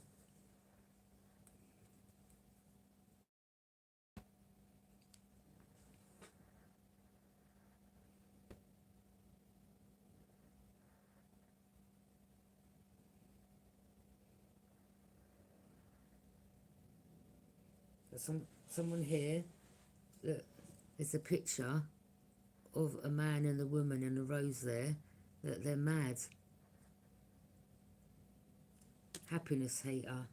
Someone here, look, there's a picture of a man and a woman and a rose there. That they're mad. Happiness hater.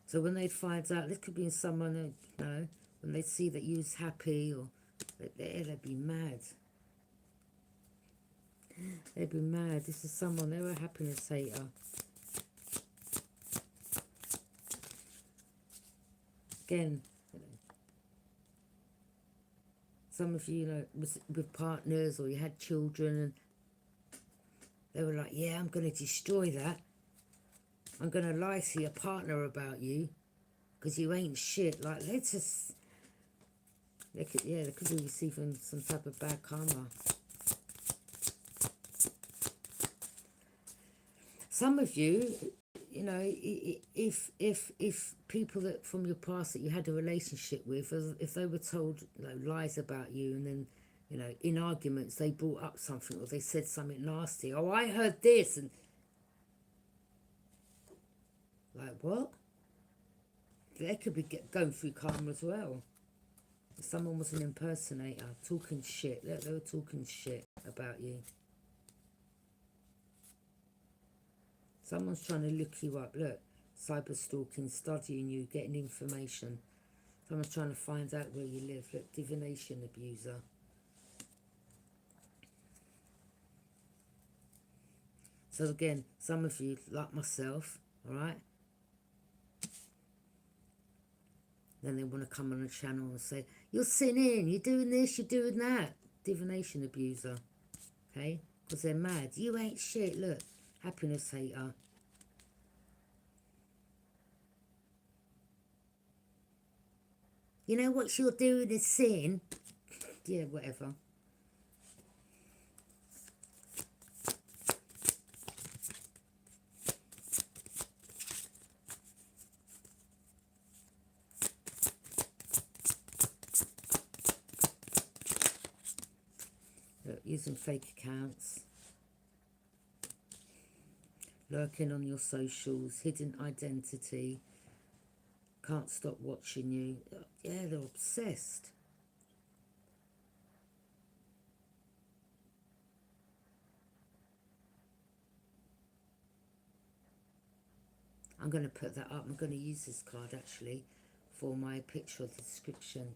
So when they find out, this could be in someone, you know, when they see that you's happy, or they'd be mad. They'd be mad. This is someone, they're a happiness hater. Again, some of you, you know, with partners, or you had children, and they were like, yeah, I'm going to destroy that. I'm going to lie to your partner about you, because you ain't shit. Like, let's just... They could be receiving some type of bad karma. Some of you, you know, if people that from your past that you had a relationship with, if they were told, you know, lies about you, and then, you know, in arguments they brought up something, or they said something nasty. Oh, I heard this, and like, what? They could be going through karma as well. If someone was an impersonator, talking shit. They were talking shit about you. Someone's trying to look you up. Look, cyber stalking, studying you, getting information. Someone's trying to find out where you live. Look, divination abuser. So again, some of you, like myself, all right? Then they want to come on a channel and say, you're sinning, you're doing this, you're doing that. Divination abuser, okay? Because they're mad. You ain't shit, look. Happiness hater. You know what you're doing is sin. Yeah, whatever. Look, using fake accounts. Lurking on your socials, hidden identity, can't stop watching you. Yeah, they're obsessed. I'm going to put that up. I'm going to use this card actually for my picture of the description.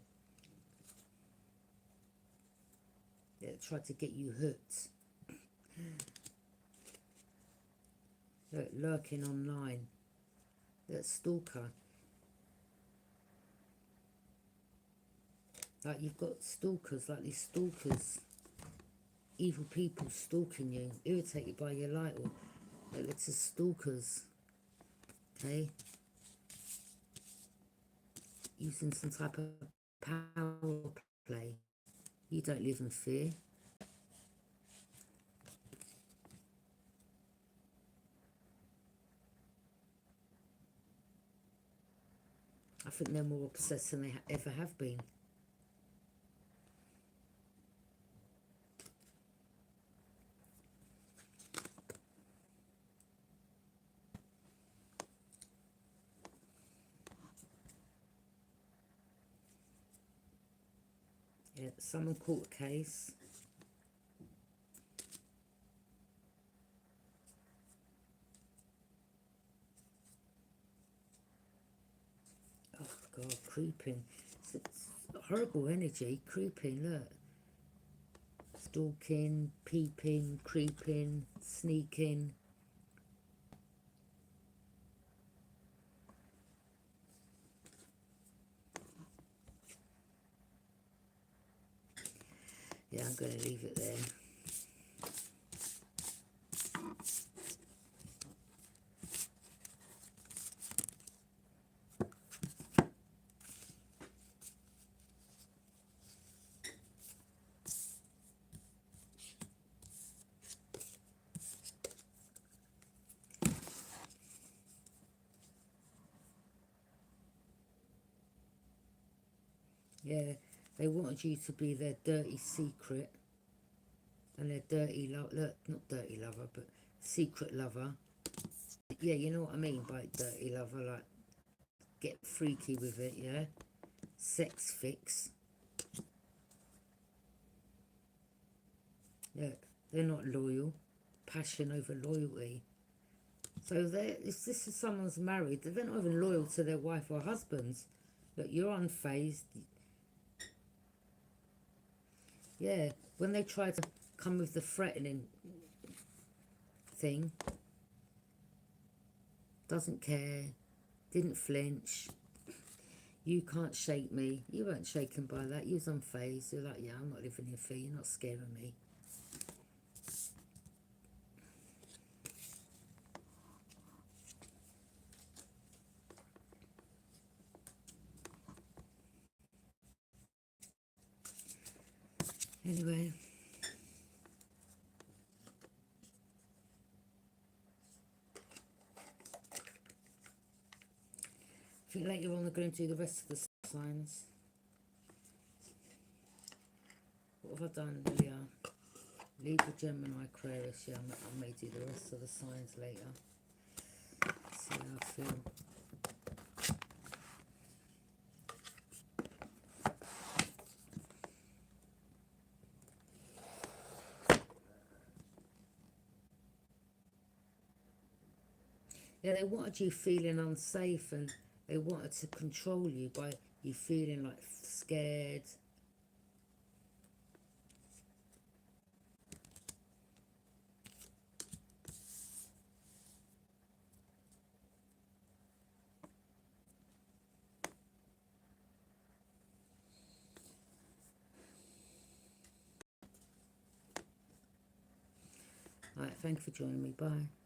Yeah, try to get you hooked. Look, lurking online. That stalker. Like you've got stalkers, like these stalkers. Evil people stalking you, irritated by your light. Or like, it's just stalkers. Okay? Using some type of power play. You don't live in fear. I think they're more obsessed than they ever have been. Yeah, someone caught a case. Oh God, creeping. It's horrible energy, creeping, look. It's stalking, peeping, creeping, sneaking. Yeah, I'm going to leave it there. Yeah, they wanted you to be their dirty secret and their dirty lover, not dirty lover, but secret lover. Yeah, you know what I mean by dirty lover, like get freaky with it, yeah? Sex fix. Yeah, they're not loyal. Passion over loyalty. So if this is someone's married, they're not even loyal to their wife or husbands. Look, you're unfazed. Yeah, when they try to come with the threatening thing, doesn't care, didn't flinch. You can't shake me. You weren't shaken by that. You was unfazed. You're like, yeah, I'm not living here for you. You're not scaring me. Anyway. I think later on we're going to do the rest of the signs. What have I done? Yeah. Libra, Gemini, Aquarius. Yeah, I may do the rest of the signs later. See how I feel. Yeah, they wanted you feeling unsafe and they wanted to control you by you feeling like scared. Alright, thank you for joining me. Bye.